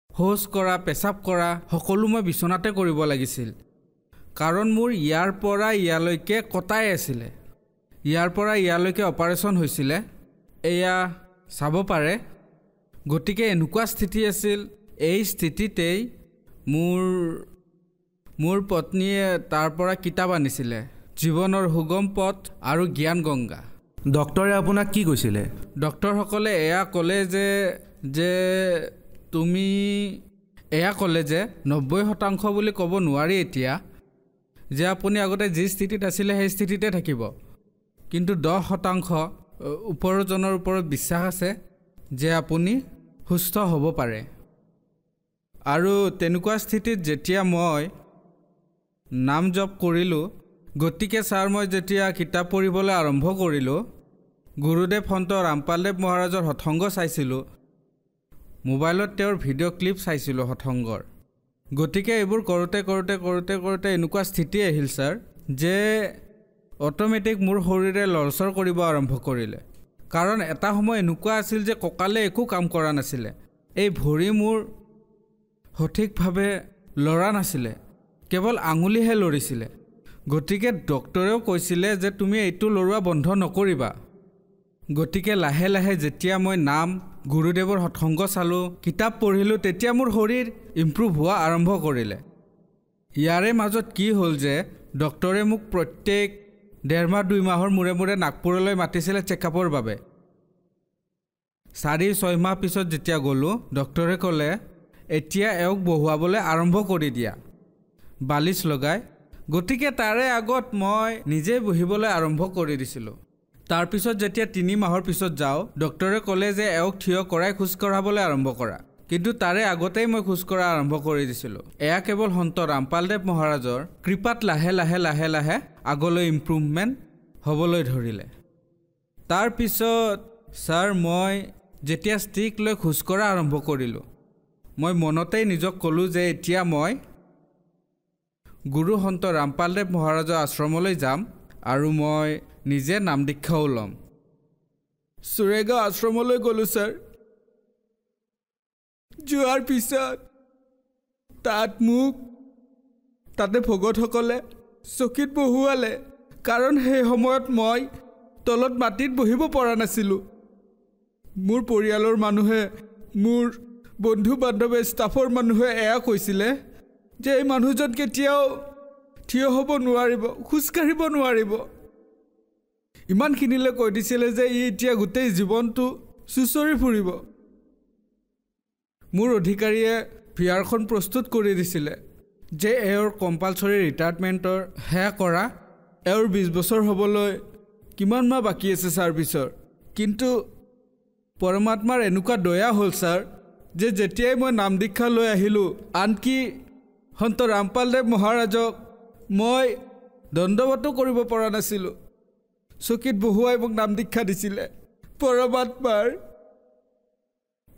শৌচ কৰা, পেচাব কৰা, সকলো মই বিচনাতে কৰিব লাগিছিল। কাৰণ মোৰ ইয়াৰ পৰা ইয়ালৈকে কটাই আছিলে, ইয়াৰ পৰা ইয়ালৈকে অপাৰেশ্যন হৈছিলে, এয়া চাব পাৰে। গতিকে এনেকুৱা স্থিতি আছিল। এই স্থিতিতেই মোৰ পত্নীয়ে তাৰ পৰা কিতাপ আনিছিলে, জীৱনৰ সুগম পথ আৰু জ্ঞান গংগা। ডক্টৰে আপোনাক কি কৈছিলে? ডক্টৰসকলে এয়া ক'লে যে তুমি এয়া ক'লে যে 90% বুলি ক'ব নোৱাৰি এতিয়া, যে আপুনি আগতে যি স্থিতিত আছিলে সেই স্থিতিতে থাকিব, কিন্তু 10% ওপৰজনৰ ওপৰত বিশ্বাস আছে যে আপুনি সুস্থ হ'ব পাৰে। আৰু তেনেকুৱা স্থিতিত যেতিয়া মই নাম জপ কৰিলোঁ, গতিকে ছাৰ মই যেতিয়া কিতাপ পঢ়িবলৈ আৰম্ভ কৰিলোঁ, গুৰুদেৱ সন্ত ৰামপালদেৱ মহাৰাজৰ সৎসংগ চাইছিলোঁ, মোবাইলত তেওঁৰ ভিডিঅ' ক্লিপ চাইছিলোঁ সৎসংগৰ। গতিকে এইবোৰ কৰোঁতে এনেকুৱা স্থিতি আহিল ছাৰ যে অট'মেটিক মোৰ শৰীৰে লৰচৰ কৰিব আৰম্ভ কৰিলে। কাৰণ এটা সময় এনেকুৱা আছিল যে কঁকালে একো কাম কৰা নাছিলে, এই ভৰি মোৰ সঠিকভাৱে লৰা নাছিলে, কেৱল আঙুলিহে লৰিছিলে। গতিকে ডক্টৰেও কৈছিলে যে তুমি এইটো লৰোৱা বন্ধ নকৰিবা। গতিকে লাহে লাহে যেতিয়া মই নাম গুৰুদেৱৰ সৎসংগ চালোঁ, কিতাপ পঢ়িলোঁ, তেতিয়া মোৰ শৰীৰ ইম্প্ৰুভ হোৱা আৰম্ভ কৰিলে। ইয়াৰে মাজত কি হ'ল যে ডক্টৰে মোক প্ৰত্যেক 1.5 মাহ 2 মাহৰ মূৰে মূৰে নাগপুৰলৈ মাতিছিলে চেকআপৰ বাবে। 4-6 মাহ পিছত যেতিয়া গ'লোঁ, ডক্টৰে ক'লে এতিয়া এওঁক বহুৱাবলৈ আৰম্ভ কৰি দিয়া, বালিচ লগাই। গতিকে তাৰে আগত মই নিজে বহিবলৈ আৰম্ভ কৰি দিছিলোঁ। তাৰপিছত যেতিয়া 3 মাহৰ পিছত যাওঁ, ডক্টৰে ক'লে যে এওঁক থিয় কৰাই খোজ কঢ়াবলৈ আৰম্ভ কৰা, কিন্তু তাৰে আগতেই মই খোজ কঢ়া আৰম্ভ কৰি দিছিলোঁ। এয়া কেৱল সন্ত ৰামপালদেৱ মহাৰাজৰ কৃপাত লাহে লাহে আগলৈ ইম্প্ৰুভমেণ্ট হ'বলৈ ধৰিলে। তাৰপিছত ছাৰ মই যেতিয়া ষ্টিক লৈ খোজ কঢ়া আৰম্ভ কৰিলোঁ, মই মনতেই নিজক ক'লোঁ যে এতিয়া মই গুৰু সন্ত ৰামপালদেৱ মহাৰাজৰ আশ্ৰমলৈ যাম আৰু মই নিজে নাম দীক্ষাও ল'ম। চুৰেগাঁও আশ্ৰমলৈ গ'লোঁ ছাৰ। যোৱাৰ পিছত তাতে ভকতসকলে চকীত বহুৱালে, কাৰণ সেই সময়ত মই তলত মাটিত বহিব পৰা নাছিলোঁ। মোৰ পৰিয়ালৰ মানুহে, মোৰ বন্ধু বান্ধৱে, ষ্টাফৰ মানুহে এয়া কৈছিলে যে এই মানুহজন কেতিয়াও থিয় হ'ব নোৱাৰিব, খোজকাঢ়িব নোৱাৰিব। ইমানখিনিলৈ কৈ দিছিলে যে ই এতিয়া গোটেই জীৱনটো চুঁচৰি ফুৰিব। মোৰ অধিকাৰীয়ে ভিআৰখন প্ৰস্তুত কৰি দিছিলে যে এওঁৰ কম্পালচৰি ৰিটায়াৰমেণ্টৰ সেয়া কৰা এওঁৰ 20 বছৰ হ'বলৈ কিমান মাহ বাকী আছে ছাৰ্ভিচৰ। কিন্তু পৰমাত্মাৰ এনেকুৱা দয়া হ'ল ছাৰ যে যেতিয়াই মই নাম দীক্ষা লৈ আহিলোঁ, আনকি সন্ত ৰামপালদেৱ মহাৰাজক মই দণ্ডৱতো কৰিব পৰা নাছিলোঁ। চকীত বহুৱাই মোক নাম দীক্ষা দিছিলে পৰমাত্মাৰ।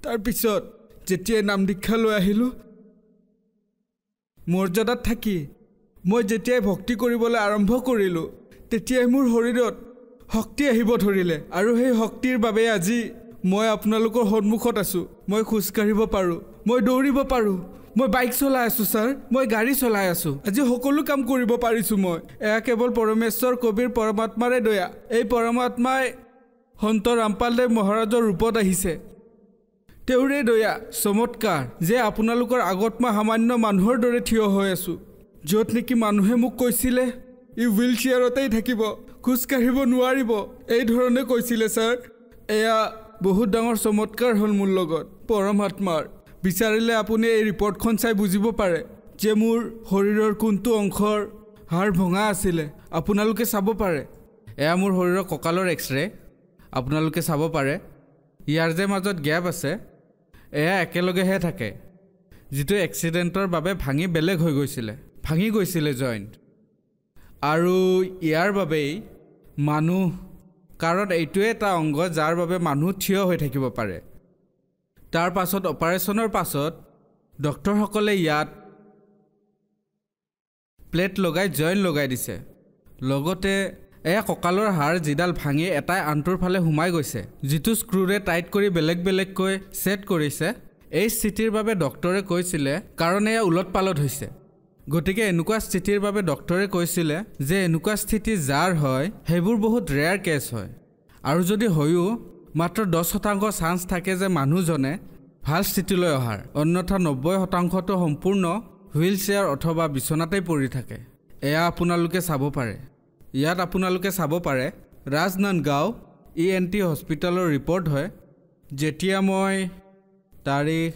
তাৰপিছত যেতিয়াই নাম দীক্ষা লৈ আহিলোঁ, মৰ্যাদাত থাকি মই যেতিয়াই ভক্তি কৰিবলৈ আৰম্ভ কৰিলোঁ, তেতিয়াই মোৰ শৰীৰত শক্তি আহিব ধৰিলে। আৰু সেই শক্তিৰ বাবে আজি মই আপোনালোকৰ সন্মুখত আছোঁ। মই খোজকাঢ়িব পাৰোঁ, মই দৌৰিব পাৰোঁ, মই বাইক চলাই আছোঁ ছাৰ, মই গাড়ী চলাই আছোঁ। আজি সকলো কাম কৰিব পাৰিছোঁ মই। এয়া কেৱল পৰমেশ্বৰ কবিৰ পৰমাত্মাৰে দয়া। এই পৰমাত্মাই সন্ত ৰামপালদেৱ মহাৰাজৰ ৰূপত আহিছে। তেওঁৰে দয়া, চমৎকাৰ যে আপোনালোকৰ আগত মই সামান্য মানুহৰ দৰে থিয় হৈ আছোঁ, য'ত নেকি মানুহে মোক কৈছিলে ই হুইল চেয়াৰতেই থাকিব, খোজকাঢ়িব নোৱাৰিব, এই ধৰণে কৈছিলে ছাৰ। এয়া বহুত ডাঙৰ চমৎকাৰ হ'ল মোৰ লগত পৰমাত্মাৰ। বিচাৰিলে আপুনি এই ৰিপৰ্টখন চাই বুজিব পাৰে যে মোৰ শৰীৰৰ কোনটো অংশৰ হাড় ভঙা আছিলে। আপোনালোকে চাব পাৰে, এয়া মোৰ শৰীৰৰ কঁকালৰ এক্সৰে। আপোনালোকে চাব পাৰে ইয়াৰ যে মাজত গেপ আছে, এয়া একেলগেহে থাকে, যিটো এক্সিডেণ্টৰ বাবে ভাঙি বেলেগ হৈ গৈছিলে, ভাঙি গৈছিলে জইণ্ট। আৰু ইয়াৰ বাবেই মানুহ, কাৰণ এইটোৱে এটা অংগ যাৰ বাবে মানুহ থিয় হৈ থাকিব পাৰে। তাৰ পাছত অপাৰেশ্যনৰ পাছত ডক্টৰসকলে ইয়াত প্লেট লগাই জইন লগাই দিছে। লগতে এয়া কঁকালৰ হাড় যিডাল ভাঙি এটাই আনটোৰ ফালে সোমাই গৈছে, যিটো স্ক্ৰুৰে টাইট কৰি বেলেগ বেলেগকৈ ছেট কৰিছে। এই স্থিতিৰ বাবে ডক্টৰে কৈছিলে, কাৰণ এয়া ওলট পালট হৈছে, গতিকে এনেকুৱা স্থিতিৰ বাবে ডক্টৰে কৈছিলে যে এনেকুৱা স্থিতি যাৰ হয় সেইবোৰ বহুত ৰেয়াৰ কেছ হয়, আৰু যদি হয়ো মাত্ৰ 10% চান্স থাকে যে মানুহজনে ভাল স্থিতিলৈ অহাৰ, অন্যথা 90%টো সম্পূৰ্ণ হুইল চেয়াৰ অথবা বিচনাতেই পৰি থাকে। এয়া আপোনালোকে চাব পাৰে। ইয়াত আপোনালোকে চাব পাৰে ৰাজনন্দগাঁও ENT হস্পিটেলৰ ৰিপৰ্ট হয়, যেতিয়া মই তাৰিখ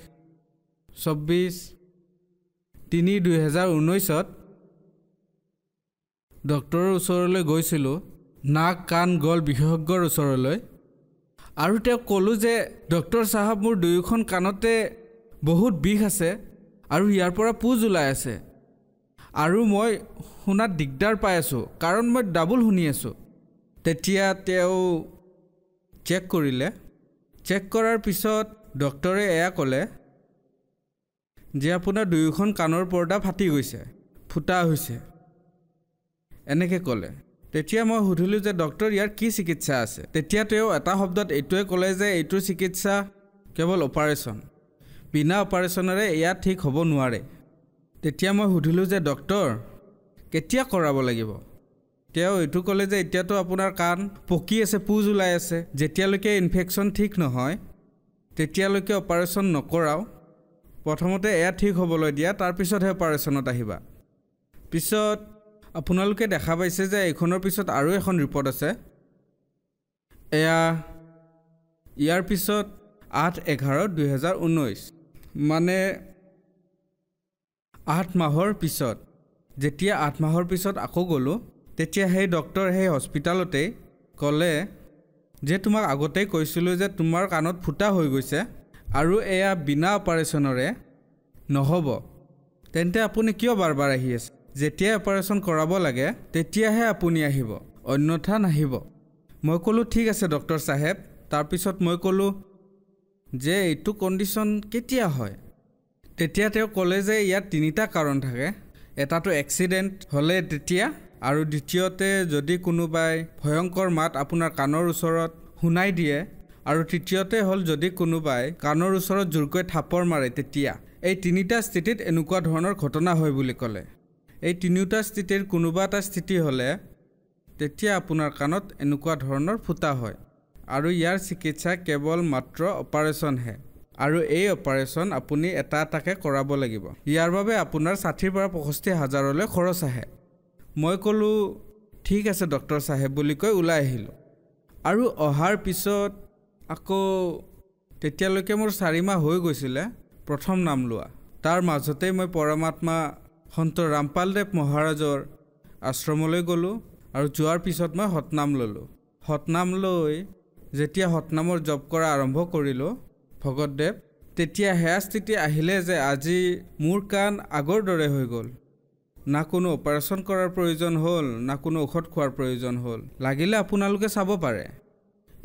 24/3/2019 ডক্টৰৰ ওচৰলৈ গৈছিলোঁ, নাক কাণ গল বিশেষজ্ঞৰ ওচৰলৈ, আৰু তেওঁক ক'লোঁ যে ডক্টৰ চাহাব, মোৰ দুয়োখন কাণতে বহুত বিষ আছে আৰু ইয়াৰ পৰা পুজ ওলাই আছে, আৰু মই শুনাত দিগদাৰ পাই আছোঁ কাৰণ মই ডাবুল শুনি আছোঁ। তেতিয়া তেওঁ চেক কৰিলে। চেক কৰাৰ পিছত ডক্টৰে এয়া ক'লে যে আপোনাৰ দুয়োখন কাণৰ পৰ্দা ফাটি গৈছে, ফুটা হৈছে, এনেকৈ ক'লে। তেতিয়া মই সুধিলোঁ যে ডক্টৰ ইয়াৰ কি চিকিৎসা আছে? তেতিয়া তেওঁ এটা শব্দত এইটোৱে ক'লে যে এইটোৰ চিকিৎসা কেৱল অপাৰেশ্যন, বিনা অপাৰেশ্যনেৰে এয়া ঠিক হ'ব নোৱাৰে। তেতিয়া মই সুধিলোঁ যে ডক্টৰ কেতিয়া কৰাব লাগিব? তেওঁ এইটো ক'লে যে এতিয়াতো আপোনাৰ কাণ পকি আছে, পুজ ওলাই আছে, যেতিয়ালৈকে ইনফেকশ্যন ঠিক নহয় তেতিয়ালৈকে অপাৰেশ্যন নকৰাওঁ, প্ৰথমতে এয়া ঠিক হ'বলৈ দিয়া, তাৰপিছতহে অপাৰেশ্যনত আহিবা। পিছত আপোনালোকে দেখা পাইছে যে এইখনৰ পিছত আৰু এখন ৰিপৰ্ট আছে। এয়া ইয়াৰ পিছত 8/11/2019, মানে 8 মাহৰ পিছত। যেতিয়া 8 মাহৰ পিছত আকৌ গ'লোঁ, তেতিয়া সেই ডক্টৰ সেই হস্পিটেলতেই ক'লে যে তোমাক আগতেই কৈছিলোঁ যে তোমাৰ কাণত ফুটা হৈ গৈছে আৰু এয়া বিনা অপাৰেশ্যনৰে নহ'ব, তেন্তে আপুনি কিয় বাৰ বাৰ আহি আছে? যেতিয়াই অপাৰেশ্যন কৰাব লাগে তেতিয়াহে আপুনি আহিব, অন্যথা নাহিব। মই ক'লোঁ ঠিক আছে ডক্টৰ চাহেব। তাৰপিছত মই ক'লোঁ যে এইটো কণ্ডিশ্যন কেতিয়া হয়? তেতিয়া তেওঁ ক'লে যে ইয়াত 3টা কাৰণ থাকে। এটাটো এক্সিডেণ্ট হ'লে তেতিয়া, আৰু দ্বিতীয়তে যদি কোনোবাই ভয়ংকৰ মাত আপোনাৰ কাণৰ ওচৰত শুনাই দিয়ে, আৰু তৃতীয়তে হ'ল যদি কোনোবাই কাণৰ ওচৰত জোৰকৈ থাপৰ মাৰে তেতিয়া। এই 3টা স্থিতিত এনেকুৱা ধৰণৰ ঘটনা হয় বুলি ক'লে। এই 3টা স্থিতিৰ কোনোবা এটা স্থিতি হ'লে তেতিয়া আপোনাৰ কাণত এনেকুৱা ধৰণৰ ফুটা হয়, আৰু ইয়াৰ চিকিৎসা কেৱল মাত্ৰ অপাৰেশ্যনহে, আৰু এই অপাৰেশ্যন আপুনি এটাকে কৰাব লাগিব। ইয়াৰ বাবে আপোনাৰ 60,000 পৰা 65,000লৈ খৰচ আহে। মই ক'লোঁ ঠিক আছে ডক্টৰ চাহেব বুলি কৈ ওলাই আহিলোঁ। আৰু অহাৰ পিছত আকৌ তেতিয়ালৈকে মোৰ 4 মাহ হৈ গৈছিলে প্ৰথম নাম লোৱা। তাৰ মাজতেই মই পৰমাত্মা সন্ত ৰামপালদেৱ মহাৰাজৰ আশ্ৰমলৈ গ'লোঁ, আৰু যোৱাৰ পিছত মই সতনাম ল'লোঁ। সতনাম লৈ যেতিয়া সতনামৰ জপ কৰা আৰম্ভ কৰিলোঁ ভগতদেৱ, তেতিয়া সেয়া স্থিতি আহিলে যে আজি মোৰ কাণ আগৰ দৰে হৈ গ'ল। না কোনো অপাৰেশ্যন কৰাৰ প্ৰয়োজন হ'ল, না কোনো ঔষধ খোৱাৰ প্ৰয়োজন হ'ল। লাগিলে আপোনালোকে চাব পাৰে।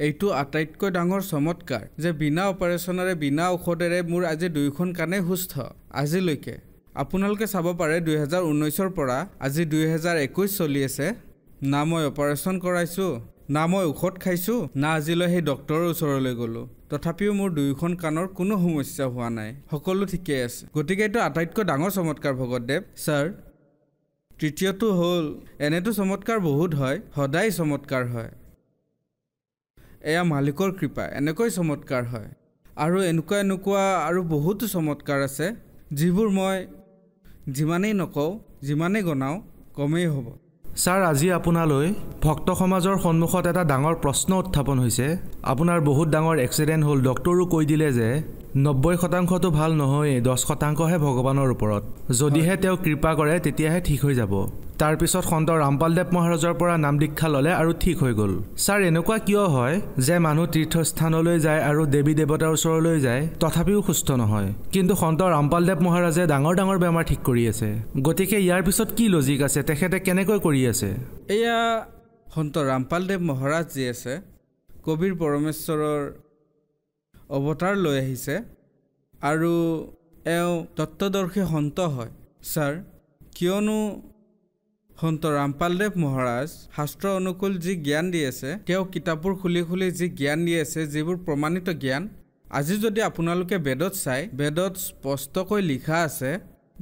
এইটো আটাইতকৈ ডাঙৰ চমৎকাৰ যে বিনা অপাৰেশ্যনেৰে বিনা ঔষধেৰে মোৰ আজি 2খন কাণেই সুস্থ আজিলৈকে। আপোনালোকে চাব পাৰে 2019ৰ পৰা আজি 2021 চলি আছে। না মই অপাৰেশ্যন কৰাইছোঁ, না মই ঔষধ খাইছোঁ, না আজিলৈ সেই ডক্টৰৰ ওচৰলৈ গ'লোঁ। তথাপিও মোৰ 2খন কাণৰ কোনো সমস্যা হোৱা নাই, সকলো ঠিকেই আছে। গতিকে এইটো আটাইতকৈ ডাঙৰ চমৎকাৰ ভগতদেৱ। ছাৰ, তৃতীয়টো হ'ল এনেতো চমৎকাৰ বহুত হয়, সদায় চমৎকাৰ হয়। এয়া মালিকৰ কৃপা, এনেকৈ চমৎকাৰ হয়। আৰু এনেকুৱা আৰু বহুতো চমৎকাৰ আছে যিবোৰ মই যিমানেই নকওঁ, যিমানেই গনাওঁ কমেই হ'ব। ছাৰ, আজি আপোনালৈ ভক্ত সমাজৰ সন্মুখত এটা ডাঙৰ প্ৰশ্ন উত্থাপন হৈছে। আপোনাৰ বহুত ডাঙৰ এক্সিডেণ্ট হ'ল, ডক্টৰো কৈ দিলে যে 90%টো ভাল নহয়, 10%হে ভগৱানৰ ওপৰত। যদিহে তেওঁ কৃপা কৰে তেতিয়াহে ঠিক হৈ যাব। তাৰপিছত সন্ত ৰামপালদেৱ মহাৰাজৰ পৰা নাম দীক্ষা ল'লে আৰু ঠিক হৈ গ'ল। ছাৰ, এনেকুৱা কিয় হয় যে মানুহ তীৰ্থস্থানলৈ যায় আৰু দেৱী দেৱতাৰ ওচৰলৈ যায় তথাপিও সুস্থ নহয়, কিন্তু সন্ত ৰামপালদেৱ মহাৰাজে ডাঙৰ ডাঙৰ বেমাৰ ঠিক কৰি আছে? গতিকে ইয়াৰ পিছত কি লজিক আছে? তেখেতে কেনেকৈ কৰি আছে? এয়া সন্ত ৰামপালদেৱ মহাৰাজ যি আছে, কবিৰ পৰমেশ্বৰৰ অৱতাৰ লৈ আহিছে, আৰু এওঁ তত্ত্বদৰ্শী সন্ত হয়। ছাৰ, কিয়নো সন্ত ৰামপালদেৱ মহাৰাজ শাস্ত্ৰ অনুকূল যি জ্ঞান দি আছে, তেওঁ কিতাপবোৰ খুলি খুলি যি জ্ঞান দি আছে, যিবোৰ প্ৰমাণিত জ্ঞান, আজি যদি আপোনালোকে বেদত চাই, বেদত স্পষ্টকৈ লিখা আছে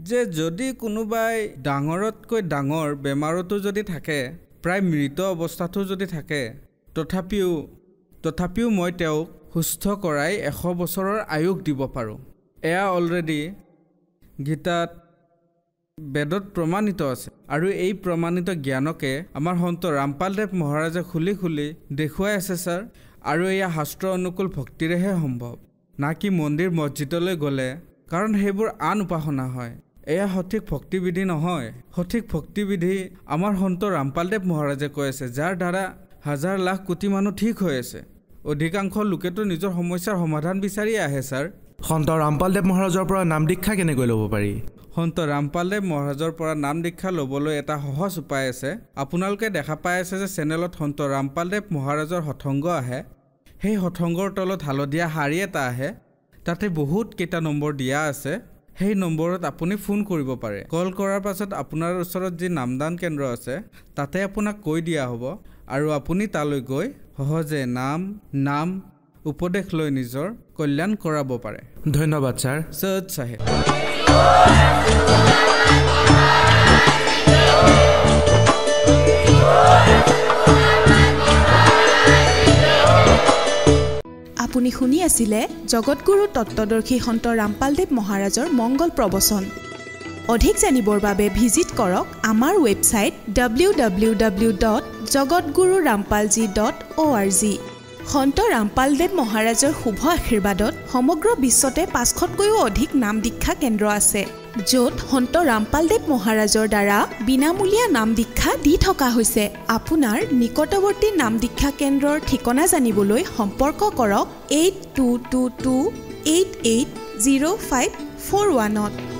যে যদি কোনোবাই ডাঙৰতকৈ ডাঙৰ বেমাৰতো যদি থাকে, প্ৰায় মৃত অৱস্থাতো যদি থাকে, তথাপিও মই তেওঁক সুস্থ কৰাই 100 বছৰৰ আয়ুস দিব পাৰোঁ। এয়া অলৰেডি গীতাত বেদত প্ৰমাণিত আছে, আৰু এই প্ৰমাণিত জ্ঞানকে আমাৰ সন্ত ৰামপালদেৱ মহাৰাজে খুলি খুলি দেখুৱাই আছে ছাৰ। আৰু এয়া শাস্ত্ৰ অনুকূল ভক্তিৰেহে সম্ভৱ, না কি মন্দিৰ মছজিদলৈ গ'লে, কাৰণ সেইবোৰ আন উপাসনা হয়। এয়া সঠিক ভক্তিবিধি নহয়। সঠিক ভক্তিবিধি আমাৰ সন্ত ৰামপালদেৱ মহাৰাজে কৈ আছে, যাৰ দ্বাৰা হাজাৰ লাখ কোটি মানুহ ঠিক হৈ আছে। অধিকাংশ লোকেতো নিজৰ সমস্যাৰ সমাধান বিচাৰি আহে ছাৰ। সন্ত ৰামপালদেৱ মহাৰাজৰ পৰা নাম দীক্ষা কেনেকৈ ল'ব পাৰি? সন্ত ৰামপালদেৱ মহাৰাজৰ পৰা নাম দীক্ষা ল'বলৈ এটা সহজ উপায় আছে। আপোনালোকে দেখা পাই আছে যে চেনেলত সন্ত ৰামপালদেৱ মহাৰাজৰ সৎসংগ আহে। সেই সৎসংগৰ তলত হালধীয়া শাৰী এটা আহে, তাতে বহুত কেইটা নম্বৰ দিয়া আছে। সেই নম্বৰত আপুনি ফোন কৰিব পাৰে। কল কৰাৰ পাছত আপোনাৰ ওচৰত যি নামদান কেন্দ্ৰ আছে তাতে আপোনাক কৈ দিয়া হ'ব, আৰু আপুনি তালৈ গৈ সহজে নাম উপদেশ লৈ নিজৰ কল্যাণ কৰাব পাৰে। ধন্যবাদ ছাৰ। সৈয়দ চাহেব। আপুনি শুনি আছিলে জগতগুৰু তত্ত্বদৰ্শী সন্ত ৰামপালদেৱ মহাৰাজৰ মংগল প্ৰবচন। অধিক জানিবৰ বাবে ভিজিট কৰক আমাৰ ৱেবছাইট www.jagatgururampalji.org। সন্ত ৰামপালদেৱ মহাৰাজৰ শুভ আশীৰ্বাদত সমগ্ৰ বিশ্বতে 500তকৈও অধিক নাম দীক্ষা কেন্দ্ৰ আছে, য'ত সন্ত ৰামপালদেৱ মহাৰাজৰ দ্বাৰা বিনামূলীয়া নাম দীক্ষা দি থকা হৈছে। আপোনাৰ নিকটৱৰ্তী নাম দীক্ষা কেন্দ্ৰৰ ঠিকনা জানিবলৈ সম্পৰ্ক কৰক 8222880541।